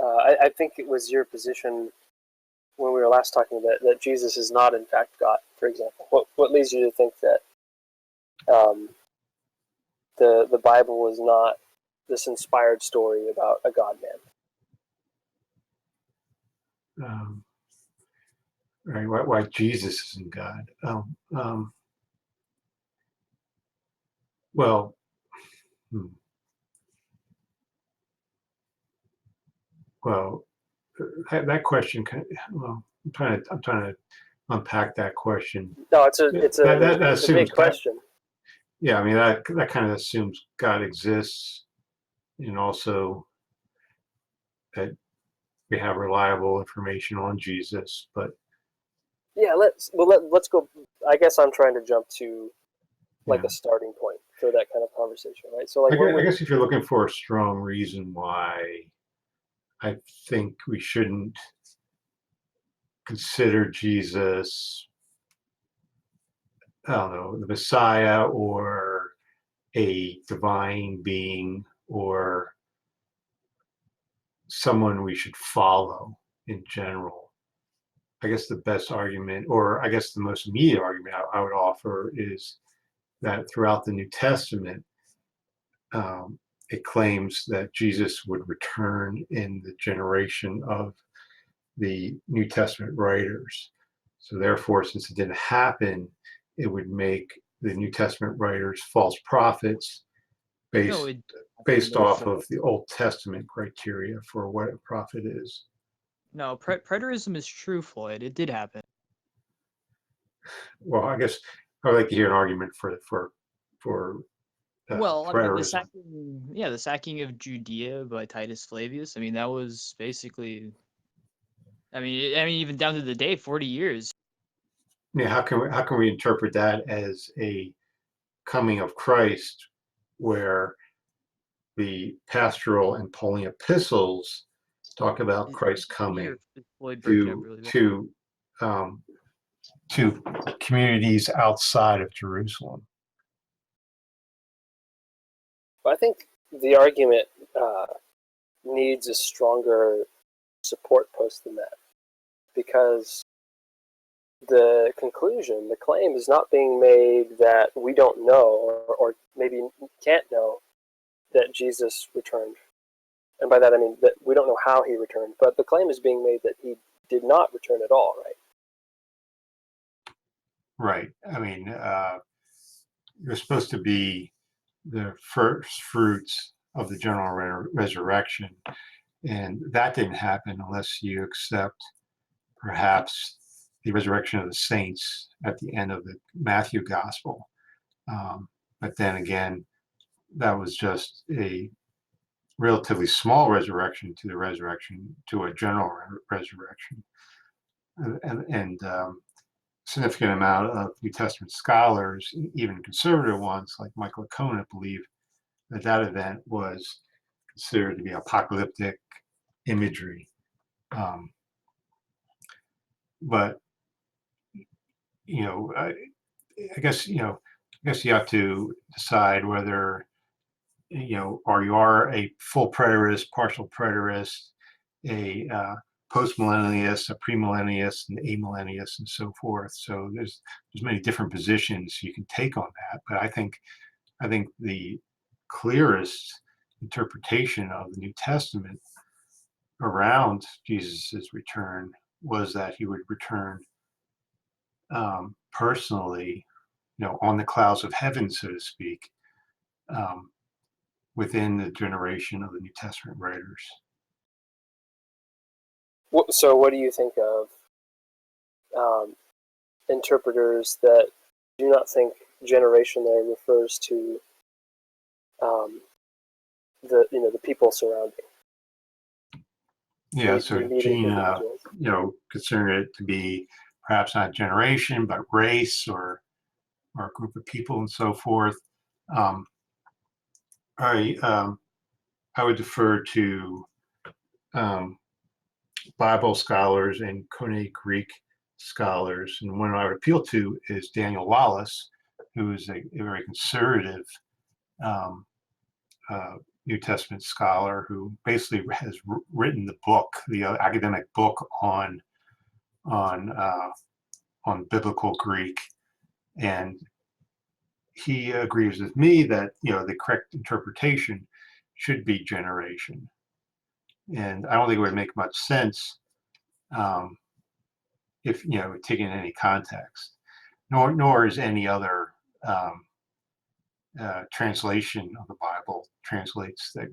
I think it was your position when we were last talking about that Jesus is not in fact God, for example. What leads you to think that the Bible was not this inspired story about a God-man? Right? Why Jesus isn't God? Well, well, that question. Well, I'm trying to unpack that question. No, it's a big question. Yeah, I mean that kind of assumes God exists, and also that we have reliable information on Jesus. But yeah, let's go. I guess I'm trying to jump to a starting point for that kind of conversation, right? So, I guess if you're looking for a strong reason why I think we shouldn't consider Jesus, I don't know, the Messiah or a divine being or someone we should follow in general. I guess the best argument, or I guess the most immediate argument I would offer is that throughout the New Testament, it claims that Jesus would return in the generation of the New Testament writers. So therefore, since it didn't happen, it would make the New Testament writers false prophets based off of the Old Testament criteria for what a prophet is. No, preterism is true, Floyd. It did happen. Well, I guess I would like to hear an argument for well, I preterism. mean, the sacking of Judea by Titus Flavius. I mean, that was basically, I mean, even down to the day, 40 years. Yeah, how can we interpret that as a coming of Christ, where the pastoral and Pauline epistles talk about Christ coming to communities outside of Jerusalem? I think the argument needs a stronger support post than that, because the conclusion, the claim, is not being made that we don't know, or maybe can't know, that Jesus returned. And by that I mean that we don't know how he returned, but the claim is being made that he did not return at all, right? Right. I mean, it was supposed to be the first fruits of the general resurrection, and that didn't happen unless you accept perhaps the resurrection of the saints at the end of the Matthew Gospel. But then again, that was just a relatively small resurrection to a general resurrection. And significant amount of New Testament scholars, even conservative ones like Michael O'Connor, believe that event was considered to be apocalyptic imagery. But I guess you have to decide whether you are a full preterist, partial preterist, a post-millennialist, a premillennialist, an amillennialist, and so forth. So there's many different positions you can take on that. But I think the clearest interpretation of the New Testament around Jesus's return was that he would return personally, on the clouds of heaven, so to speak, within the generation of the New Testament writers. So what do you think of interpreters that do not think generation there refers to the people surrounding? Yeah, so Gene, consider it to be perhaps not generation, but race or a group of people and so forth. I would defer to Bible scholars and Koine Greek scholars, and one I would appeal to is Daniel Wallace, who is a very conservative New Testament scholar who basically has written the book, the academic book on biblical Greek, and he agrees with me that the correct interpretation should be generation, and I don't think it would make much sense if taken in any context. Nor is any other translation of the Bible translates that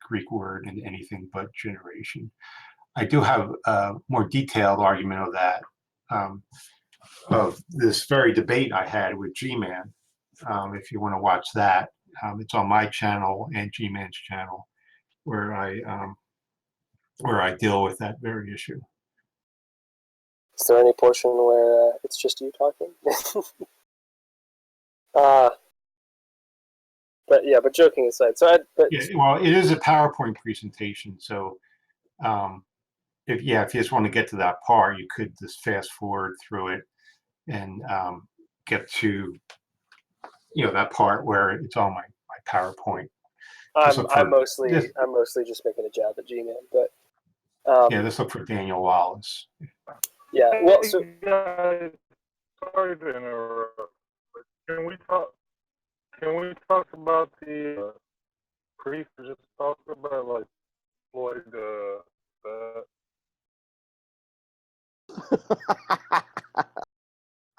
Greek word into anything but generation. I do have a more detailed argument of that, of this very debate I had with G-Man. If you want to watch that, it's on my channel and G-Man's channel, where I deal with that very issue. Is there any portion where it's just you talking? But joking aside, well, it is a PowerPoint presentation, so if you just want to get to that part, you could just fast forward through it and get to that part where it's on my PowerPoint. I'm mostly just making a jab at G-Man, but let's look for Daniel Wallace. Yeah, well, so sorry to interrupt. Can we talk about the priest we just talked about, like Floyd? That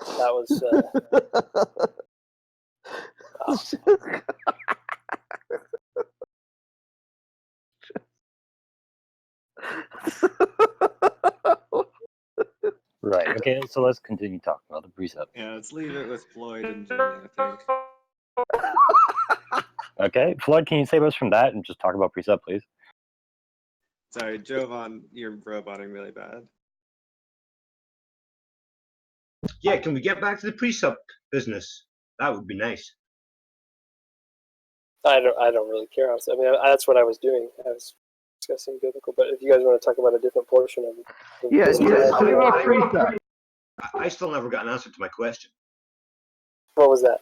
was. Right. Okay. So let's continue talking about the precept. Yeah, let's leave it with Floyd and Jimmy, I think. Okay, Floyd, can you save us from that and just talk about precept, please? Sorry, Jovan, you're roboting really bad. Yeah, can we get back to the precept business? That would be nice. I don't really care. I mean, that's what I was doing. I was discussing biblical, but if you guys want to talk about a different portion of it, I still never got an answer to my question. What was that?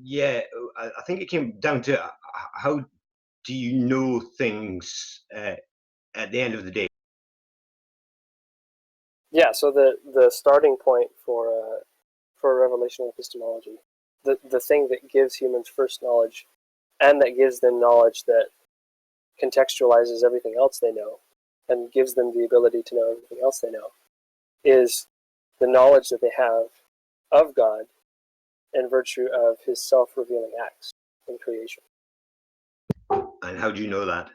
Yeah, I think it came down to how do you know things at the end of the day? Yeah, so the starting point for revelational epistemology, the thing that gives humans first knowledge, and that gives them knowledge that contextualizes everything else they know, and gives them the ability to know everything else they know, is the knowledge that they have of God in virtue of his self-revealing acts in creation. And how do you know that?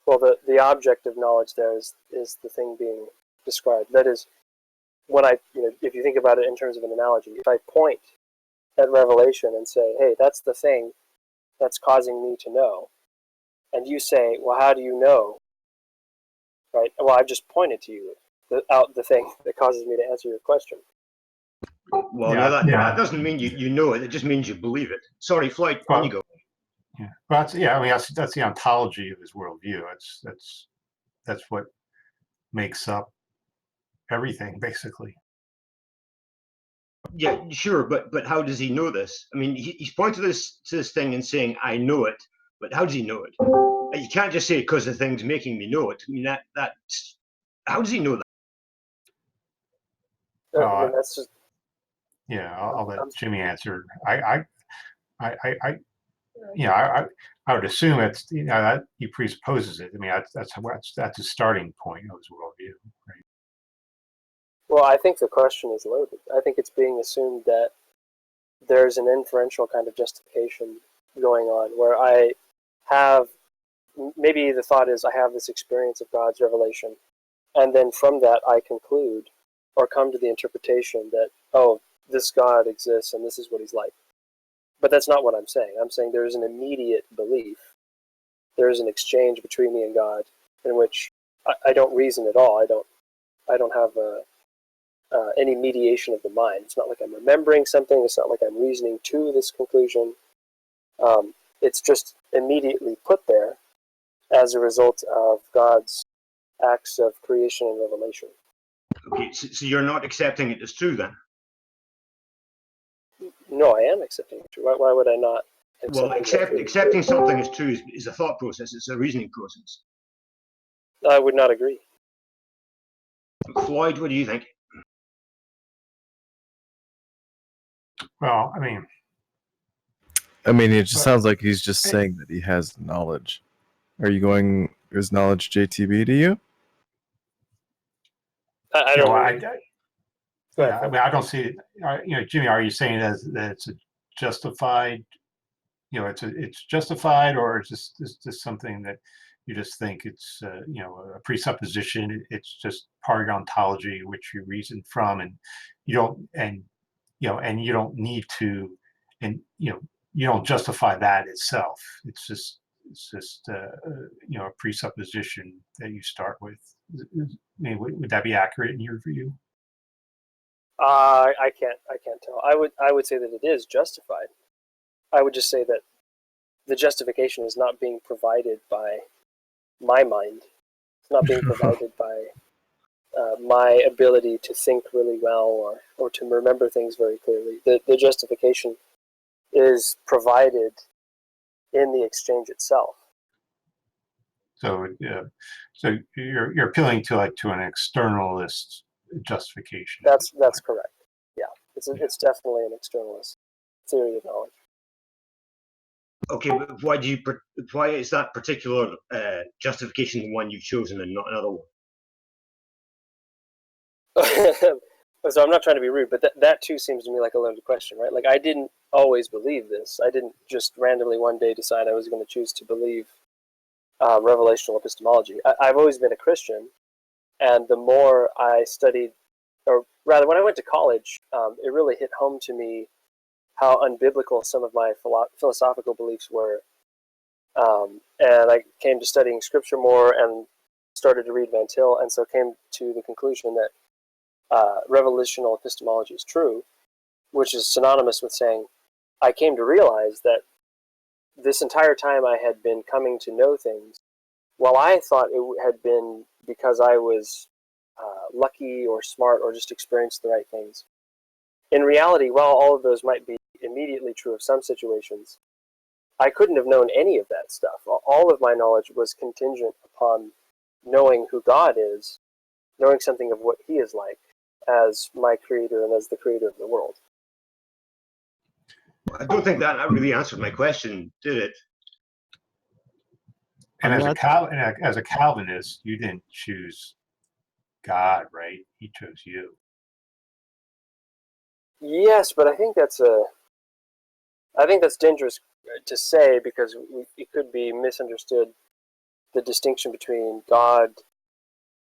Well, the object of knowledge there is the thing being described. That is, when if you think about it in terms of an analogy, if I point at Revelation and say, hey, that's the thing that's causing me to know, and you say, well, how do you know? Right? Well, I've just pointed to you the thing that causes me to answer your question. Well, that doesn't mean you know it. It just means you believe it. Sorry, Floyd, on you go. Yeah, well, that's the ontology of his worldview. That's what makes up everything, basically. Yeah, sure, but how does he know this? I mean, he's pointing to this thing and saying, "I know it," but how does he know it? You can't just say because the thing's making me know it. I mean, that's how does he know that? That's just. Yeah, I'll let Jimmy answer. I would assume it's that he presupposes it. I mean, that's a starting point of his worldview, right? Well, I think the question is loaded. I think it's being assumed that there's an inferential kind of justification going on where I have, maybe the thought is I have this experience of God's revelation, and then from that I conclude or come to the interpretation that, oh, this God exists and this is what he's like. But that's not what I'm saying. I'm saying there's an immediate belief. There's an exchange between me and God in which I don't reason at all. I don't have any mediation of the mind. It's not like I'm remembering something. It's not like I'm reasoning to this conclusion. It's just immediately put there as a result of God's acts of creation and revelation. Okay, so you're not accepting it as true then? No, I am accepting it. Why would I not Well, accepting something as true is a thought process. It's a reasoning process. I would not agree. Floyd, what do you think? Well, I mean, it just sounds like he's just saying that he has knowledge. Are you going, is knowledge JTB to you? I you don't. know, Really, I don't see it. Jimmy, are you saying that it's a justified? It's justified, or it's just something that you just think it's a presupposition. It's just part of your ontology, which you reason from, and you don't need to, and you don't justify that itself. It's just a presupposition that you start with. Would that be accurate in your view? I can't tell. I would say that it is justified. I would just say that the justification is not being provided by my mind. It's not being provided by my ability to think really well or to remember things very clearly. The justification is provided in the exchange itself. So, so you're appealing to an externalist justification. That's correct. Yeah, it's definitely an externalist theory of knowledge. Okay, but why is that particular justification the one you've chosen and not another one? So I'm not trying to be rude, but that too seems to me like a loaded question, right? Like, I didn't always believe this. I didn't just randomly one day decide I was going to choose to believe revelational epistemology. I've always been a Christian, and the more I studied, or rather, when I went to college, it really hit home to me how unbiblical some of my philosophical beliefs were. And I came to studying scripture more and started to read Van Til, and so came to the conclusion that revelational epistemology is true, which is synonymous with saying I came to realize that this entire time I had been coming to know things, while I thought it had been because I was lucky or smart or just experienced the right things. In reality, while all of those might be immediately true of some situations, I couldn't have known any of that stuff. All of my knowledge was contingent upon knowing who God is, knowing something of what He is like as my creator and as the creator of the world. I don't think that really answered my question, did it? And as a Calvinist, you didn't choose God, right? He chose you. Yes, but I think that's dangerous to say, because it could be misunderstood, the distinction between God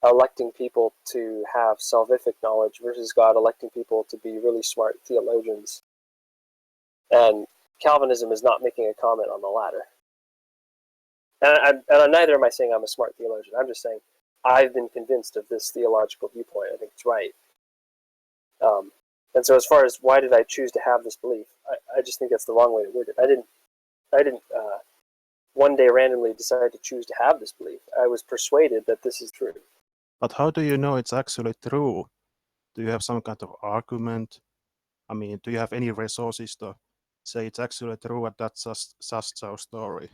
electing people to have salvific knowledge versus God electing people to be really smart theologians. And Calvinism is not making a comment on the latter. And neither am I saying I'm a smart theologian. I'm just saying I've been convinced of this theological viewpoint. I think it's right. And so as far as why did I choose to have this belief, I just think that's the wrong way to word it. I didn't one day randomly decide to choose to have this belief. I was persuaded that this is true. But how do you know it's actually true? Do you have some kind of argument? I mean, do you have any resources to say it's actually true, and that's just our story?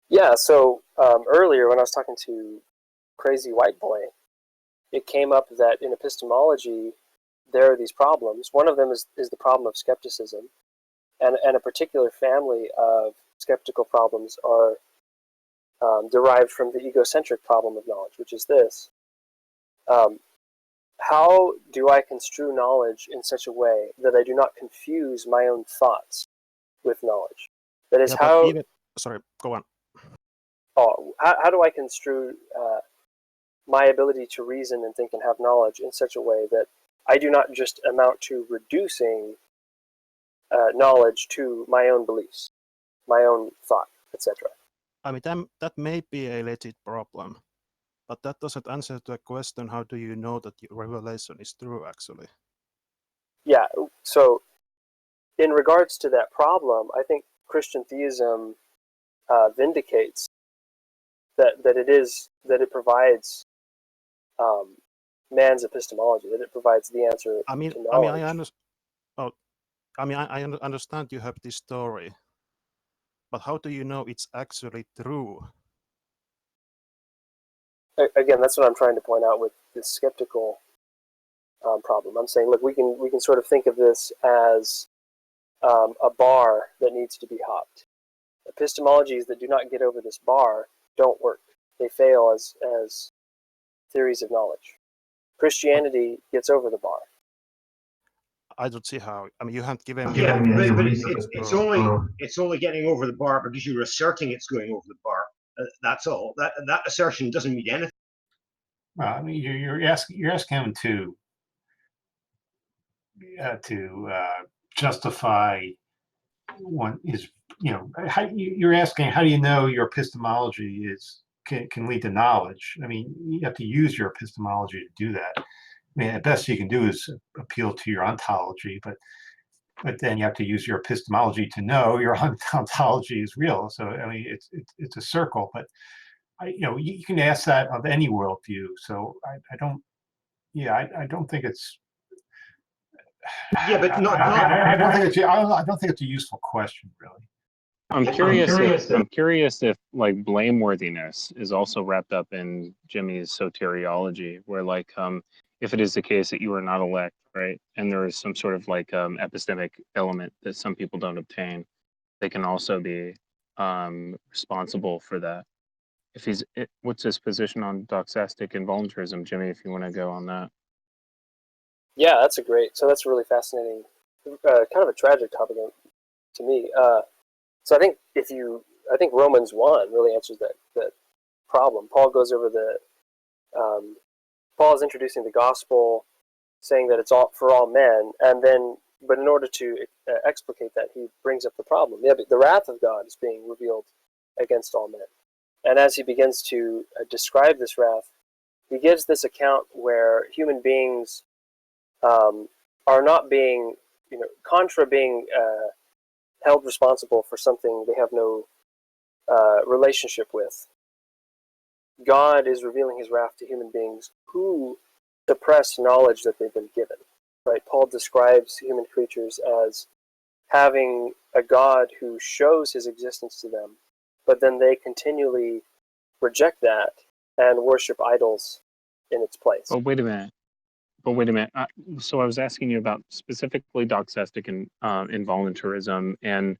Yeah, so earlier when I was talking to Crazy White Boy, it came up that in epistemology, there are these problems. One of them is the problem of skepticism, and a particular family of skeptical problems are derived from the egocentric problem of knowledge, which is this. How do I construe knowledge in such a way that I do not confuse my own thoughts with knowledge? That is, sorry, go on. How do I construe my ability to reason and think and have knowledge in such a way that I do not just amount to reducing knowledge to my own beliefs, my own thought, etc.? I mean, that may be a legit problem, but that doesn't answer the question, how do you know that your revelation is true, actually? Yeah, so in regards to that problem, I think Christian theism vindicates that it provides man's epistemology, that it provides the answer to knowledge. I mean, I understand you have this story, but how do you know it's actually true? Again, that's what I'm trying to point out with this skeptical problem. I'm saying, look, we can sort of think of this as a bar that needs to be hopped. Epistemologies that do not get over this bar don't work. They fail as theories of knowledge. Christianity gets over the bar. I don't see how. I mean, you haven't given me Yeah, any but reasons it's only getting over the bar because you're asserting it's going over the bar. That's all. That assertion doesn't mean anything. Well, I mean, you're asking him to justify one is, you're asking, how do you know your epistemology can lead to knowledge? I mean, you have to use your epistemology to do that. I mean, the best you can do is appeal to your ontology, but then you have to use your epistemology to know your ontology is real. So I mean, it's a circle, but you can ask that of any worldview. So I don't think it's. Yeah, but I don't think it's a useful question, really. I'm curious if like blameworthiness is also wrapped up in Jimmy's soteriology, where like if it is the case that you are not elect, right, and there is some sort of like epistemic element that some people don't obtain, they can also be responsible for that. What's his position on doxastic involuntarism, Jimmy? If you want to go on that. Yeah, that's a really fascinating, kind of a tragic topic to me. So I think Romans 1 really answers that problem. Paul goes over Paul is introducing the gospel, saying that it's all for all men, but in order to explicate that, he brings up the problem. Yeah, the wrath of God is being revealed against all men, and as he begins to describe this wrath, he gives this account where human beings are not being, contra being held responsible for something they have no relationship with. God is revealing his wrath to human beings who suppress knowledge that they've been given. Right? Paul describes human creatures as having a God who shows his existence to them, but then they continually reject that and worship idols in its place. Oh, wait a minute. So I was asking you about specifically doxastic and involuntarism, and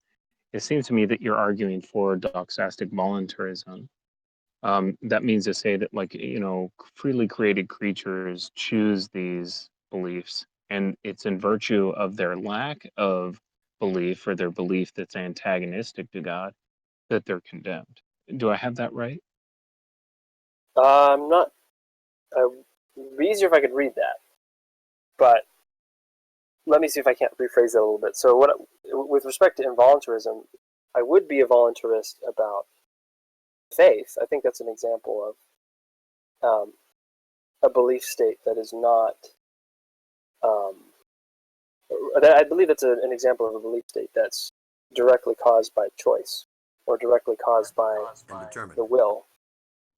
it seems to me that you're arguing for doxastic voluntarism. That means to say that, like, freely created creatures choose these beliefs, and it's in virtue of their lack of belief or their belief that's antagonistic to God that they're condemned. Do I have that right? I'm not. It'd be easier if I could read that. But let me see if I can't rephrase that a little bit. So with respect to involuntarism, I would be a voluntarist about faith. I think that's an example of a belief state that is not. I believe it's an example of a belief state that's directly caused by choice or directly caused by the will.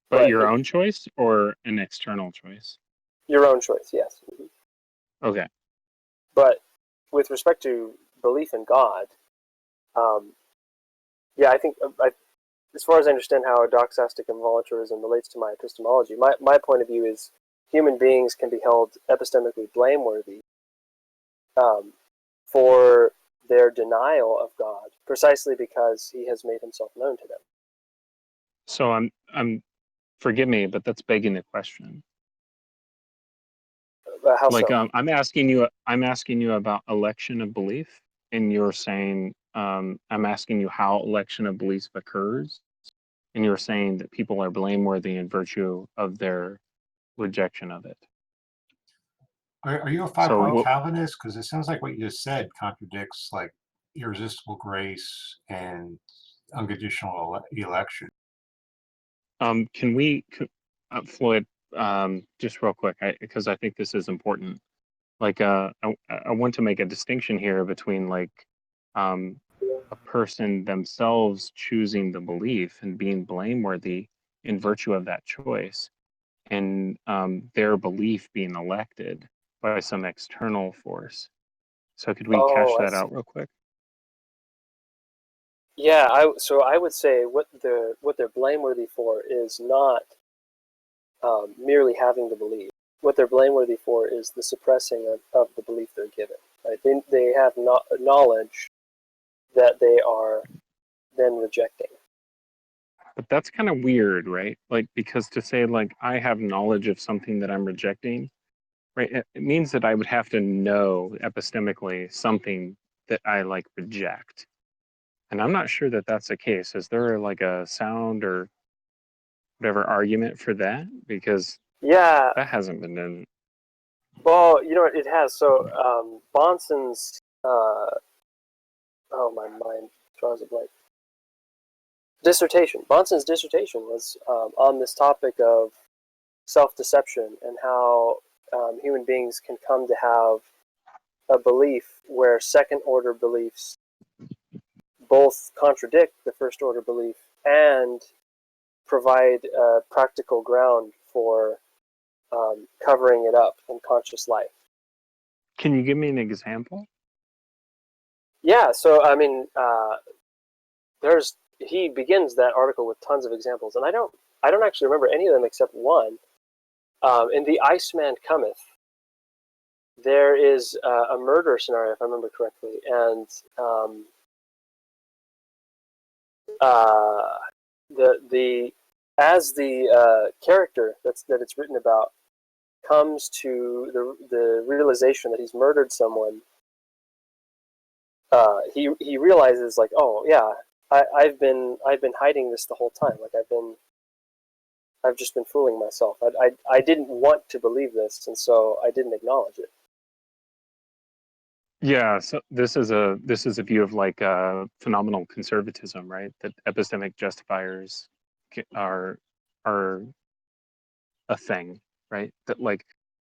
But your own choice or an external choice? Your own choice, yes. Mm-hmm. Okay. But with respect to belief in God, I think, as far as I understand how doxastic involuntarism relates to my epistemology, my point of view is human beings can be held epistemically blameworthy for their denial of God, precisely because he has made himself known to them. So I'm forgive me, but that's begging the question. How so? I'm asking you about election of belief, and you're saying I'm asking you how election of belief occurs, and you're saying that people are blameworthy in virtue of their rejection of it. Are you a five-point Calvinist? Because it sounds like what you just said contradicts like irresistible grace and unconditional election. Can we, Floyd? Just real quick, because I think this is important. Like, I want to make a distinction here between like a person themselves choosing the belief and being blameworthy in virtue of that choice, and their belief being elected by some external force. So could we cash I that see. out real quick? Yeah, so I would say what they're blameworthy for is not merely having the belief. What they're blameworthy for is the suppressing of the belief they're given. Right? They have knowledge that they are then rejecting. But that's kind of weird, right? Like, because to say, like, I have knowledge of something that I'm rejecting, right? It means that I would have to know epistemically something that I, like, reject. And I'm not sure that that's the case. Is there, like, a sound or whatever argument for that? Because Yeah, that hasn't been done. well, you know what, it has. So Bonson's, oh, my mind draws a blank. Dissertation. Bonson's dissertation was on this topic of self-deception and how human beings can come to have a belief where second-order beliefs both contradict the first-order belief and provide a practical ground for covering it up in conscious life. Can you give me an example? Yeah, so I mean, he begins that article with tons of examples, and I don't actually remember any of them except one. In the Iceman Cometh, there is a murder scenario, if I remember correctly, and as the character that it's written about comes to the realization that he's murdered someone, he realizes, like, oh yeah, I've been hiding this the whole time. Like I've just been fooling myself. I didn't want to believe this, and so I didn't acknowledge it. Yeah, so this is a view of, like, phenomenal conservatism, right? That epistemic justifiers are a thing, right? That, like,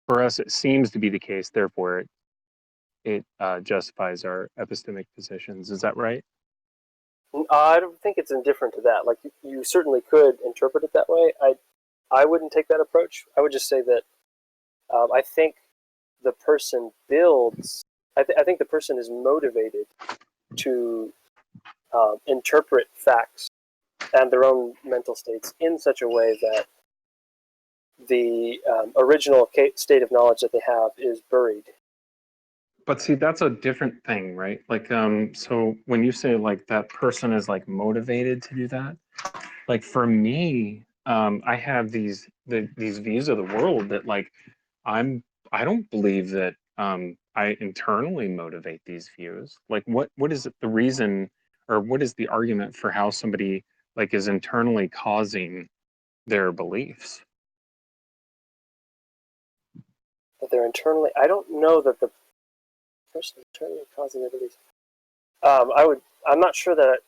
for us it seems to be the case, therefore it justifies our epistemic positions. Is that right? I don't think it's indifferent to that. Like you certainly could interpret it that way. I wouldn't take that approach. I would just say that I think the person builds. I think the person is motivated to interpret facts and their own mental states in such a way that the original state of knowledge that they have is buried. But see, that's a different thing, right? Like, so when you say, like, that person is, like, motivated to do that, like, for me, I have these views of the world that, like, I don't believe that I internally motivate these views. Like, what is the reason, or what is the argument for how somebody, like, is internally causing their beliefs? That they're internally. I don't know that the person internally causing their beliefs. I'm not sure that.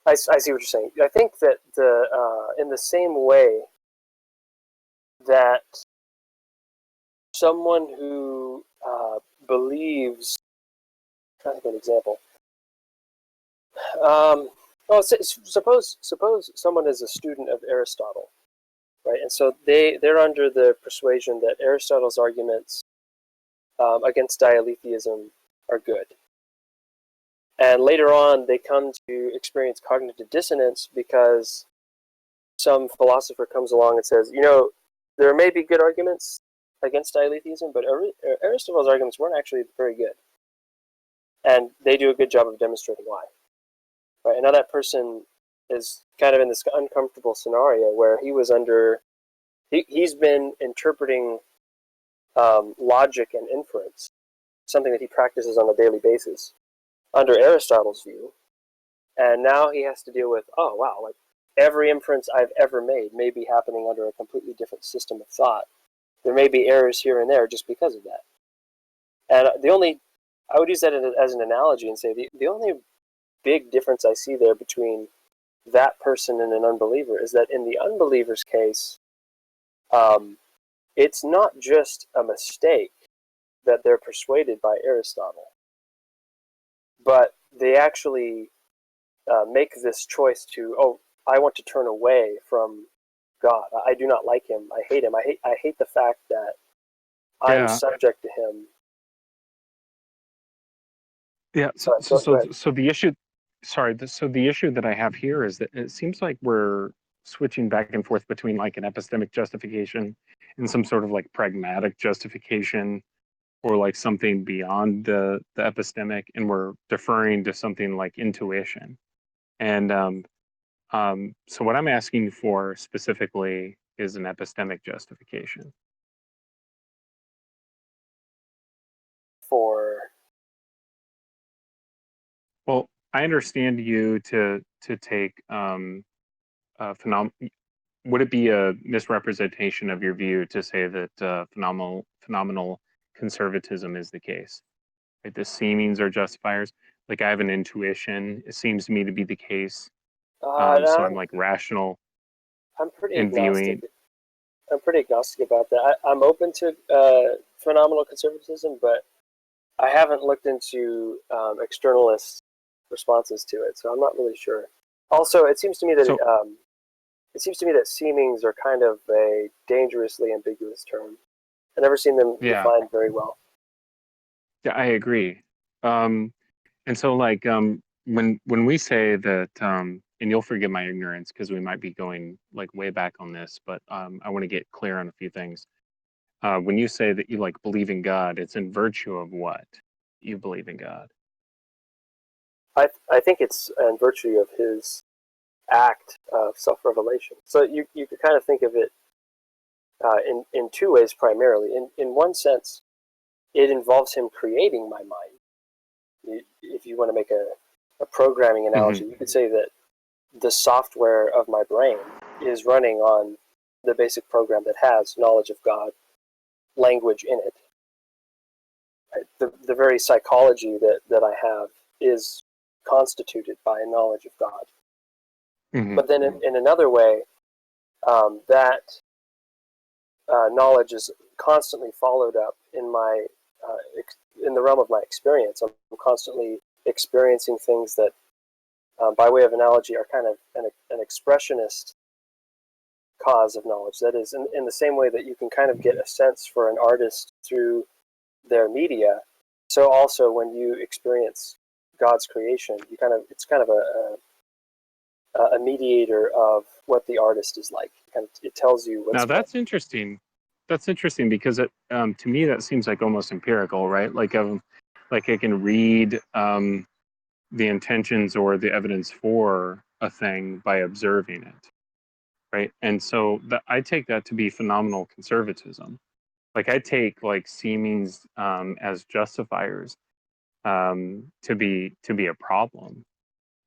I see what you're saying. I think that in the same way that someone who believes. I'm trying to think of an example. Suppose someone is a student of Aristotle, right? And so they're under the persuasion that Aristotle's arguments against dialetheism are good. And later on, they come to experience cognitive dissonance because some philosopher comes along and says, you know, there may be good arguments against dialetheism, but Aristotle's arguments weren't actually very good. And they do a good job of demonstrating why. Right? And now that person is kind of in this uncomfortable scenario where he's been interpreting logic and inference, something that he practices on a daily basis, under Aristotle's view, and now he has to deal with, oh wow, like every inference I've ever made may be happening under a completely different system of thought. There may be errors here and there just because of that. And I would use that as an analogy and say the only big difference I see there between that person and an unbeliever is that in the unbeliever's case, it's not just a mistake that they're persuaded by Aristotle, but they actually make this choice to, oh, I want to turn away from God. I do not like him. I hate him. I hate the fact that I'm subject to him. Yeah. So the issue, so the issue that I have here is that it seems like we're switching back and forth between like an epistemic justification and some sort of like pragmatic justification, or like something beyond the epistemic, and we're deferring to something like intuition. And so what I'm asking for specifically is an epistemic justification. For Well, I understand you to take would it be a misrepresentation of your view to say that phenomenal conservatism is the case? Right? The seemings are justifiers. Like I have an intuition. It seems to me to be the case. So I'm like rational I'm pretty in agnostic. viewing. I'm pretty agnostic about that. I'm open to phenomenal conservatism, but I haven't looked into externalist responses to it, so I'm not really sure. Also, it seems to me that seemings are kind of a dangerously ambiguous term. I've never seen them defined very well. Yeah, I agree. And so, like, when we say that, and you'll forgive my ignorance because we might be going like way back on this, but I want to get clear on a few things. When you say that you like believe in God, it's in virtue of what you believe in God. I think it's in virtue of his act of self-revelation. So you could kind of think of it in two ways primarily. In one sense, it involves him creating my mind. If you want to make a programming analogy, you could say that the software of my brain is running on the basic program that has knowledge of God, language in it. Right? The very psychology that I have is constituted by a knowledge of God. But then in another way, that knowledge is constantly followed up in my in the realm of my experience. I'm constantly experiencing things that, by way of analogy, are kind of an expressionist cause of knowledge. That is, in the same way that you can kind of get a sense for an artist through their media, so also when you experience God's creation, it's kind of a mediator of what the artist is like. It tells you what's. Now that's interesting. That's interesting because it, to me, that seems like almost empirical, right? Like I can read the intentions or the evidence for a thing by observing it, right? And so I take that to be phenomenal conservatism. Like I take like seemings as justifiers to be a problem.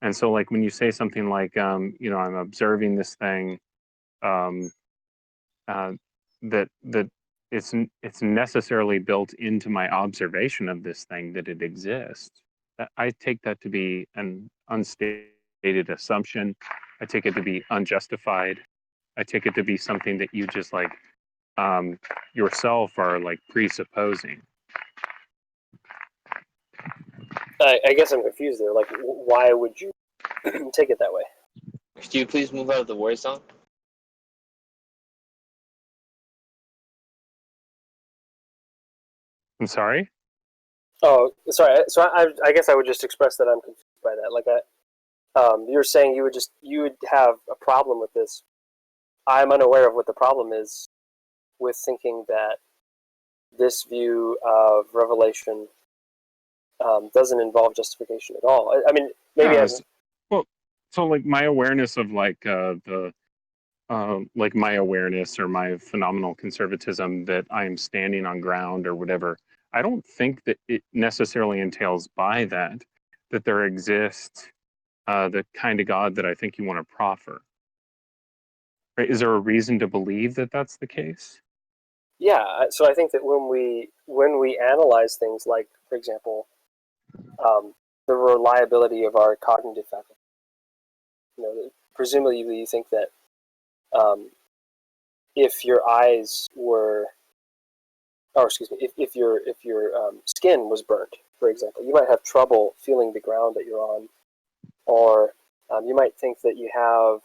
And so like when you say something like I'm observing this thing, that it's necessarily built into my observation of this thing that it exists. I take that to be an unstated assumption. I take it to be unjustified. I take it to be something that you just like yourself are like presupposing. I guess I'm confused there. Like, why would you take it that way? Could you please move out of the war zone? I'm sorry? Oh, sorry. So I guess I would just express that I'm confused by that. Like, you were saying you would have a problem with this. I'm unaware of what the problem is with thinking that this view of revelation doesn't involve justification at all. I mean, maybe well, so like my awareness of like like my awareness or my phenomenal conservatism that I'm standing on ground or whatever, I don't think that it necessarily entails by that there exists the kind of God that I think you want to proffer. Right? Is there a reason to believe that that's the case? Yeah. So I think that when we analyze things like, for example, the reliability of our cognitive faculty, presumably you think that if your eyes were, or excuse me, if your skin was burnt, for example, you might have trouble feeling the ground that you're on, or you might think that you have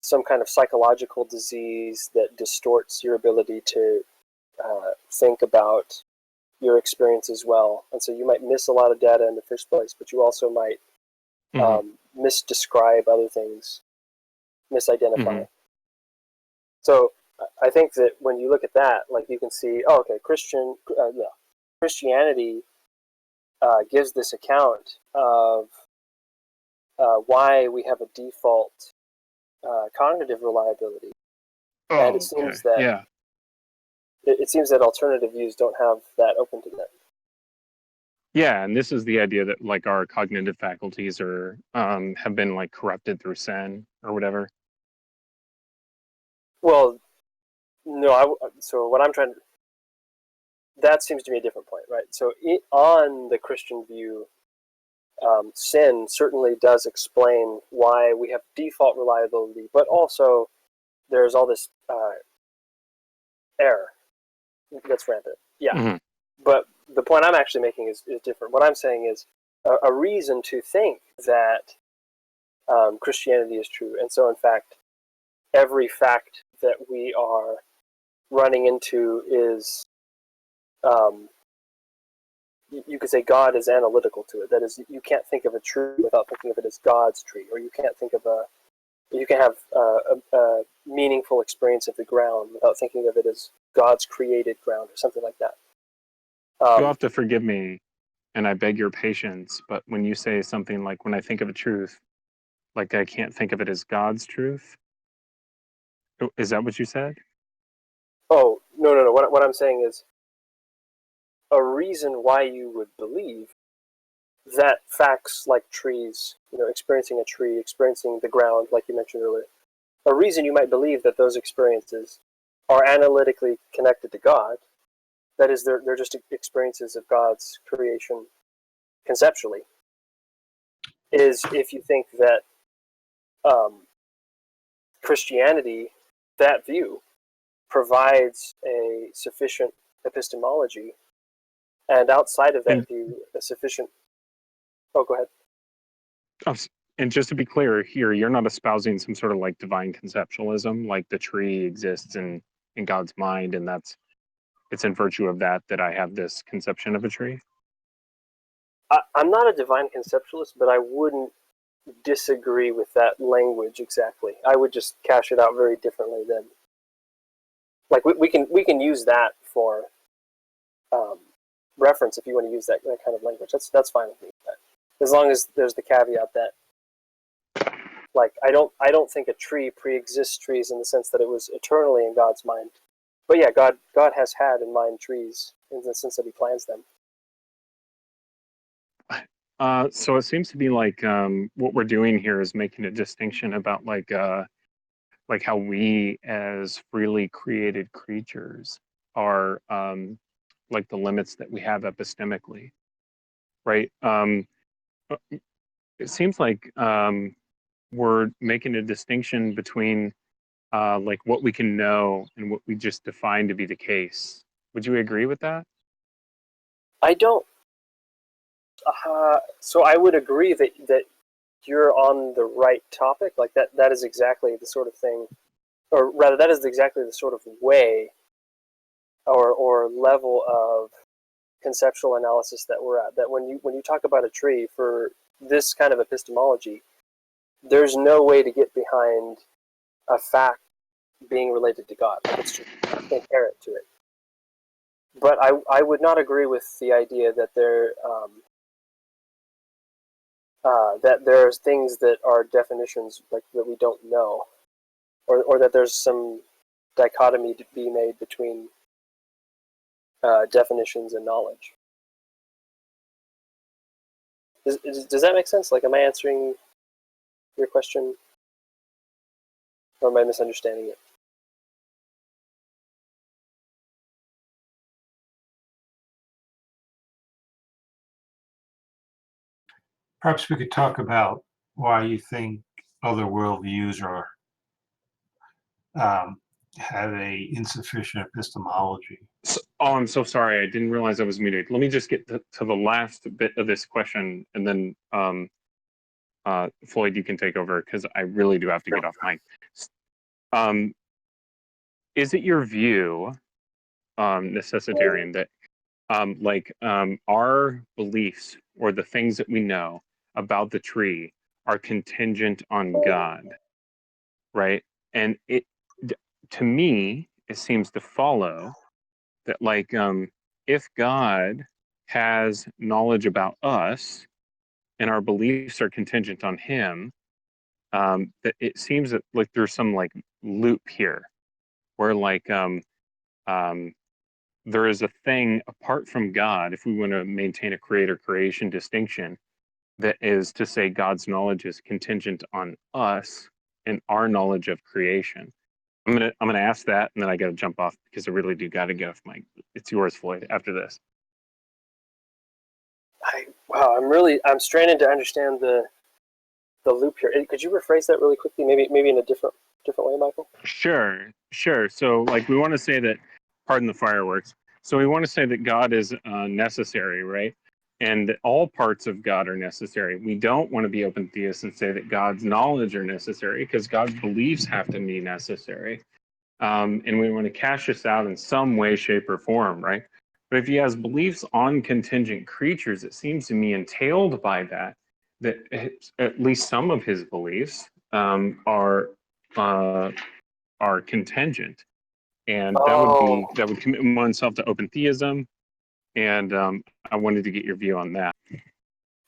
some kind of psychological disease that distorts your ability to think about your experience as well. And so you might miss a lot of data in the first place, but you also might misdescribe other things, misidentify. So I think that when you look at that, like you can see, oh, okay, Christianity gives this account of why we have a default cognitive reliability, and it seems that it seems that alternative views don't have that open to them. Yeah, and this is the idea that like our cognitive faculties are have been like corrupted through sin or whatever. Well, no. So what I'm trying to, that seems to be a different point, right? So on the Christian view, sin certainly does explain why we have default reliability, but also there's all this error that's rampant. Yeah. But the point I'm actually making is different. What I'm saying is a reason to think that Christianity is true. And so, in fact, every fact that we are running into is, you could say God is analytical to it. That is, you can't think of a tree without thinking of it as God's tree, or you can't think of you can have a meaningful experience of the ground without thinking of it as God's created ground, or something like that. You'll have to forgive me, and I beg your patience, but when you say something like, when I think of a truth, like I can't think of it as God's truth, is that what you said? Oh, no. What I'm saying is a reason why you would believe that facts like trees, experiencing a tree, experiencing the ground, like you mentioned earlier, a reason you might believe that those experiences are analytically connected to God, that is, they're just experiences of God's creation conceptually, is if you think that Christianity, that view, provides a sufficient epistemology, and outside of that view, a sufficient... Oh, go ahead. And just to be clear here, you're not espousing some sort of like divine conceptualism, like the tree exists in God's mind, and it's in virtue of that I have this conception of a tree? I'm not a divine conceptualist, but I wouldn't disagree with that language exactly. I would just cash it out very differently than... Like, we can use that for reference if you want to use that kind of language. That's fine with me. As long as there's the caveat that, like, I don't think a tree pre-exists trees in the sense that it was eternally in God's mind. But yeah, God has had in mind trees in the sense that he plans them. So it seems to be like what we're doing here is making a distinction about like how we as freely created creatures are like the limits that we have epistemically, right? It seems like we're making a distinction between like what we can know and what we just define to be the case. Would you agree with that? I don't. So I would agree that you're on the right topic. Like that is exactly the sort of thing, or rather, that is exactly the sort of way or level of conceptual analysis that we're at. That when you talk about a tree for this kind of epistemology, there's no way to get behind a fact being related to God. It's just inherent to it. But I would not agree with the idea that that there's things that are definitions like that we don't know, or that there's some dichotomy to be made between definitions and knowledge. Does that make sense? Like, am I answering your question, or am I misunderstanding it? Perhaps we could talk about why you think other worldviews have a insufficient epistemology. I'm so sorry. I didn't realize I was muted. Let me just get to the last bit of this question, and then Floyd, you can take over because I really do have to get off mic. Is it your view, Necessitarian, that our beliefs or the things that we know about the tree are contingent on God, right? And to me, it seems to follow that if God has knowledge about us and our beliefs are contingent on him, that it seems that there's some loop here where there is a thing apart from God, if we want to maintain a creator-creation distinction, that is to say God's knowledge is contingent on us and our knowledge of creation. I'm gonna ask that, and then I got to jump off because I really do got to get off my. It's yours, Floyd. After this. I'm straining to understand the loop here. Could you rephrase that really quickly? Maybe in a different way, Michael? Sure. So we want to say that, pardon the fireworks. So we want to say that God is necessary, right? And that all parts of God are necessary. We don't want to be open theists and say that God's knowledge are necessary, because God's beliefs have to be necessary. And we want to cash this out in some way, shape, or form, right? But if he has beliefs on contingent creatures, it seems to me entailed by that at least some of his beliefs are contingent, and that would commit oneself to open theism. And I wanted to get your view on that.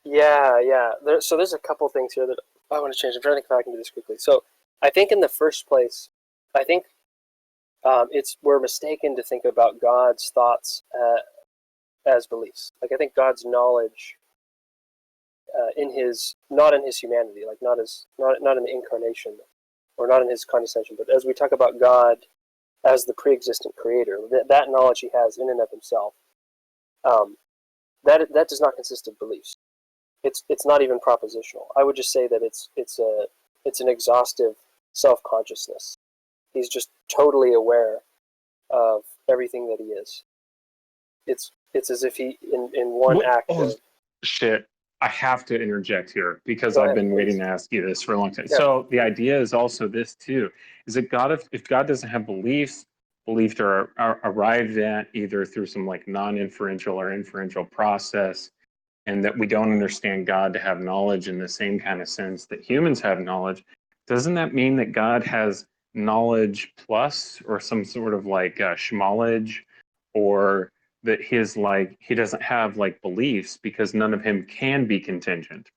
Yeah. So there's a couple things here that I want to change. I'm trying to come back into this quickly. So I think in the first place, we're mistaken to think about God's thoughts as beliefs. I think God's knowledge not in his humanity, not in the incarnation, or not in his condescension, but as we talk about God as the pre-existent creator, that knowledge he has in and of himself, that does not consist of beliefs. It's not even propositional. I would just say that it's an exhaustive self-consciousness. He's just totally aware of everything that he is. It's as if he in one act. Shit. I have to interject here because Go I've ahead, been waiting please. to ask you this for a long time. Yeah. So the idea is also this too, is that if God doesn't have beliefs are arrived at either through some non-inferential or inferential process, and that we don't understand God to have knowledge in the same kind of sense that humans have knowledge, doesn't that mean that God has knowledge plus, or some sort of schmolledge, or that he doesn't have beliefs because none of him can be contingent,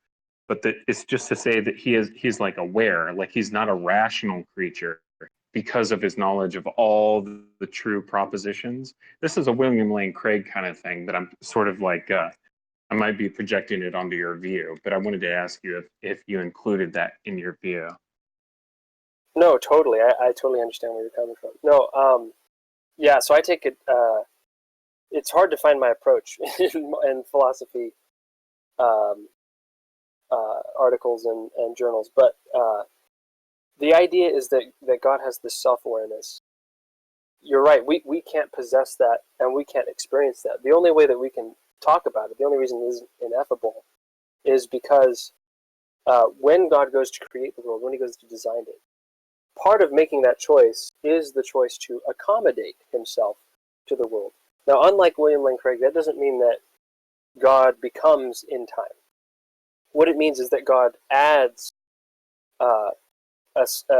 but that it's just to say that he's aware, he's not a rational creature because of his knowledge of all the true propositions. This is a William Lane Craig kind of thing that I'm sort of I might be projecting it onto your view, but I wanted to ask you if you included that in your view. No, totally. I totally understand where you're coming from. No, yeah. So I take it. It's hard to find my approach in philosophy articles and journals, but the idea is that God has this self-awareness. You're right. We can't possess that, and we can't experience that. The only way that we can talk about it, the only reason it isn't ineffable, is because when God goes to create the world, when he goes to design it, part of making that choice is the choice to accommodate himself to the world. Now, unlike William Lane Craig, that doesn't mean that God becomes in time. What it means is that God adds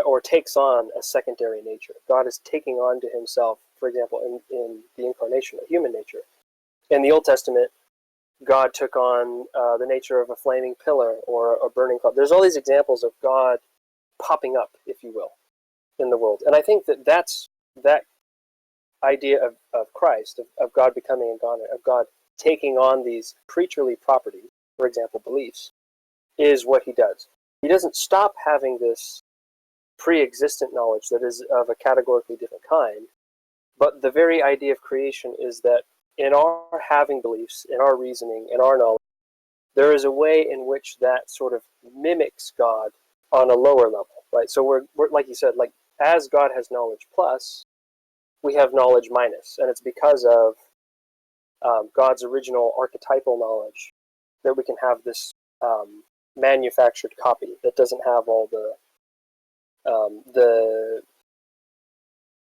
or takes on a secondary nature. God is taking on to himself, for example, in the incarnation, a human nature. In the Old Testament, God took on the nature of a flaming pillar or a burning cloud. There's all these examples of God popping up, if you will, in the world. And I think that idea of Christ, of God becoming incarnate, of God taking on these creaturely properties, for example, beliefs, is what he does. He doesn't stop having this pre-existent knowledge that is of a categorically different kind, but the very idea of creation is that in our having beliefs, in our reasoning, in our knowledge, there is a way in which that sort of mimics God on a lower level, right? So we're like you said, as God has knowledge plus, we have knowledge minus, and it's because of God's original archetypal knowledge that we can have this manufactured copy that doesn't have all the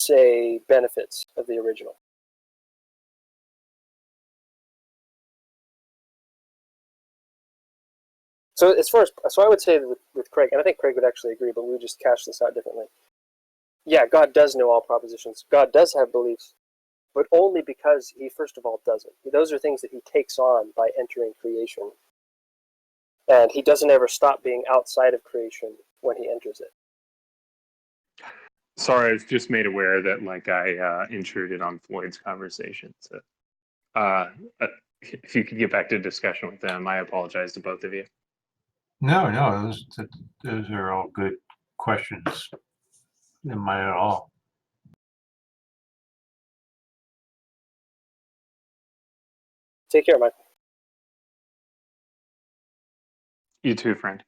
say benefits of the original. So I would say with Craig, and I think Craig would actually agree, but we would just cash this out differently. Yeah, God does know all propositions. God does have beliefs, but only because he, first of all, doesn't. Those are things that he takes on by entering creation. And he doesn't ever stop being outside of creation when he enters it. Sorry, I was just made aware that like I intruded on Floyd's conversation. So if you could get back to discussion with them, I apologize to both of you. No, those are all good questions. Not mine at all. Take care, Mike. You too, friend.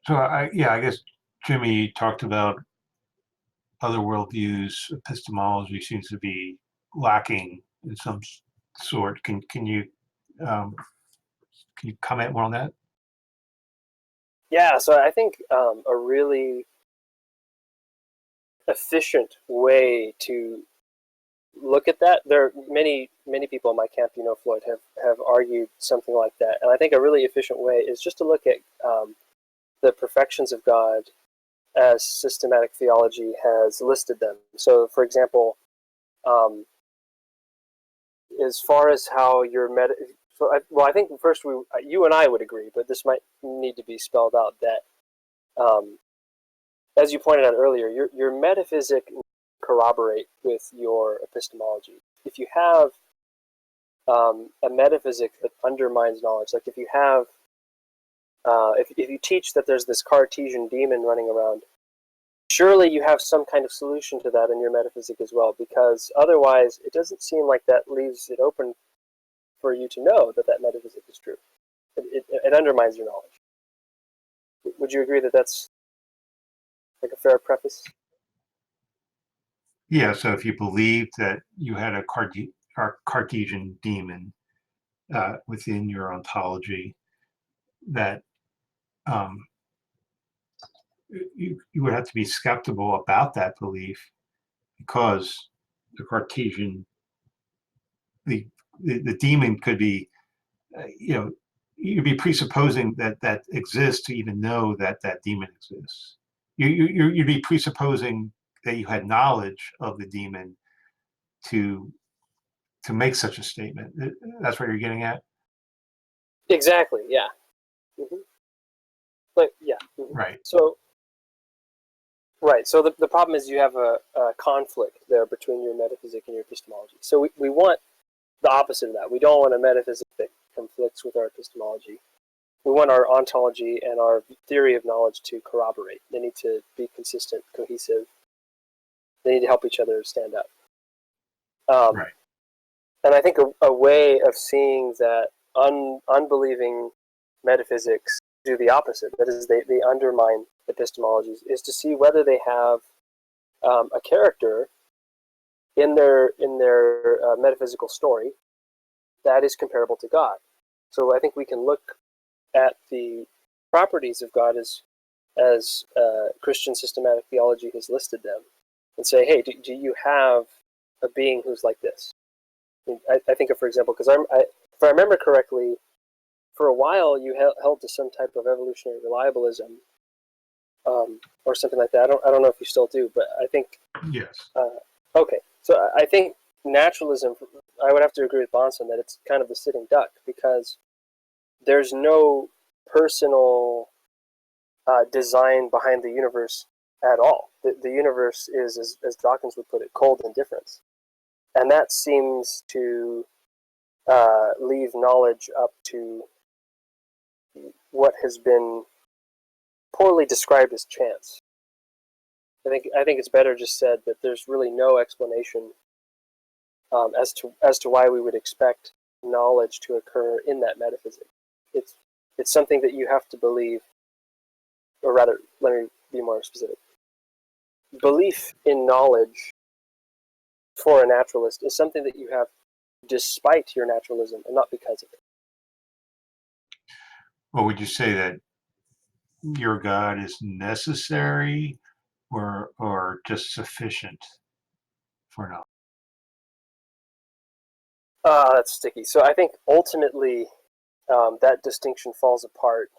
So I guess Jimmy talked about other worldviews. Epistemology seems to be lacking in some sort. Can you comment more on that? Yeah, so I think a really efficient way to look at that, there are many people in my camp, Floyd, have argued something like that. And I think a really efficient way is just to look at the perfections of God as systematic theology has listed them. So, for example, as far as how your I think first you and I would agree, but this might need to be spelled out that, as you pointed out earlier, your metaphysic corroborate with your epistemology. If you have a metaphysic that undermines knowledge, like if you have, if you teach that there's this Cartesian demon running around, surely you have some kind of solution to that in your metaphysic as well, because otherwise it doesn't seem like that leaves it open for you to know that metaphysic is true. It undermines your knowledge. Would you agree that that's like a fair preface? Yeah, so if you believed that you had a Cartesian demon within your ontology, that you would have to be skeptical about that belief, because the Cartesian, the demon could be, you'd be presupposing that exists to even know that demon exists. You'd be presupposing that you had knowledge of the demon to make such a statement. That's what you're getting at? Exactly, yeah. Mm-hmm. But yeah. Mm-hmm. Right. So the problem is you have a conflict there between your metaphysic and your epistemology. So we want the opposite of that. We don't want a metaphysic that conflicts with our epistemology. We want our ontology and our theory of knowledge to corroborate. They need to be consistent, cohesive. They need to help each other stand up. Right. And I think a way of seeing that unbelieving metaphysics do the opposite, that is, they undermine epistemologies, is to see whether they have a character in their metaphysical story that is comparable to God. So I think we can look at the properties of God as Christian systematic theology has listed them, and say, hey, do you have a being who's like this? I think of, for example, because if I remember correctly, for a while you held to some type of evolutionary reliabilism, or something like that. I don't know if you still do, but I think yes. Okay, so I think naturalism, I would have to agree with Bonson that it's kind of the sitting duck, because there's no personal design behind the universe at all. The universe is, as Dawkins would put it, cold indifference. And that seems to leave knowledge up to what has been poorly described as chance. I think it's better just said that there's really no explanation as to why we would expect knowledge to occur in that metaphysic. It's something that you have to believe, or rather, let me be more specific. Belief in knowledge for a naturalist is something that you have despite your naturalism and not because of it. Well, would you say that your God is necessary or just sufficient for knowledge? That's sticky. So I think ultimately that distinction falls apart,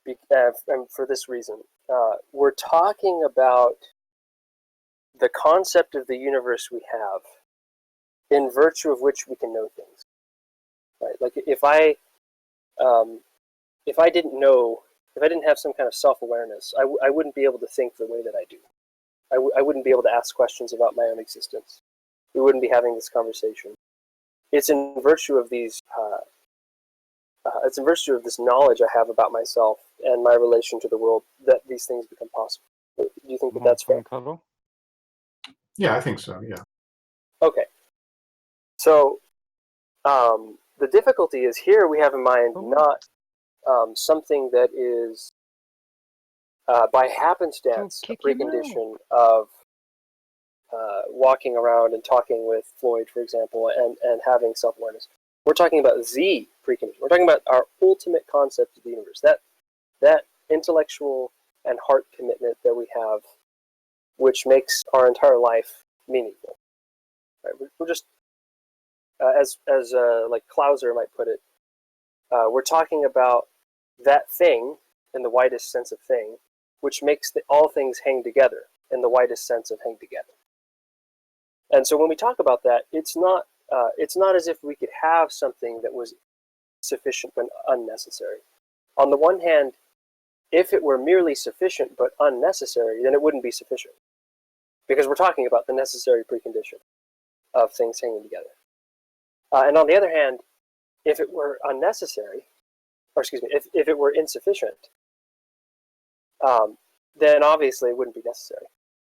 and for this reason. We're talking about the concept of the universe we have, in virtue of which we can know things. Right? Like if I didn't have some kind of self-awareness, I wouldn't be able to think the way that I do. I wouldn't be able to ask questions about my own existence. We wouldn't be having this conversation. It's in virtue of these. It's in virtue of this knowledge I have about myself and my relation to the world that these things become possible. Do you think that that's fair? Yeah, I think so. Yeah. Okay. So the difficulty is here we have in mind not something that is by happenstance a precondition of walking around and talking with Floyd, for example, and having self-awareness. We're talking about the precondition. We're talking about our ultimate concept of the universe. That intellectual and heart commitment that we have, which makes our entire life meaningful. Right? We're just, as like Clauser might put it, we're talking about that thing in the widest sense of thing, which makes all things hang together in the widest sense of hang together. And so when we talk about that, it's not as if we could have something that was sufficient but unnecessary. On the one hand, if it were merely sufficient but unnecessary, then it wouldn't be sufficient, because we're talking about the necessary precondition of things hanging together. And on the other hand, if it were unnecessary, or excuse me, if it were insufficient, then obviously it wouldn't be necessary.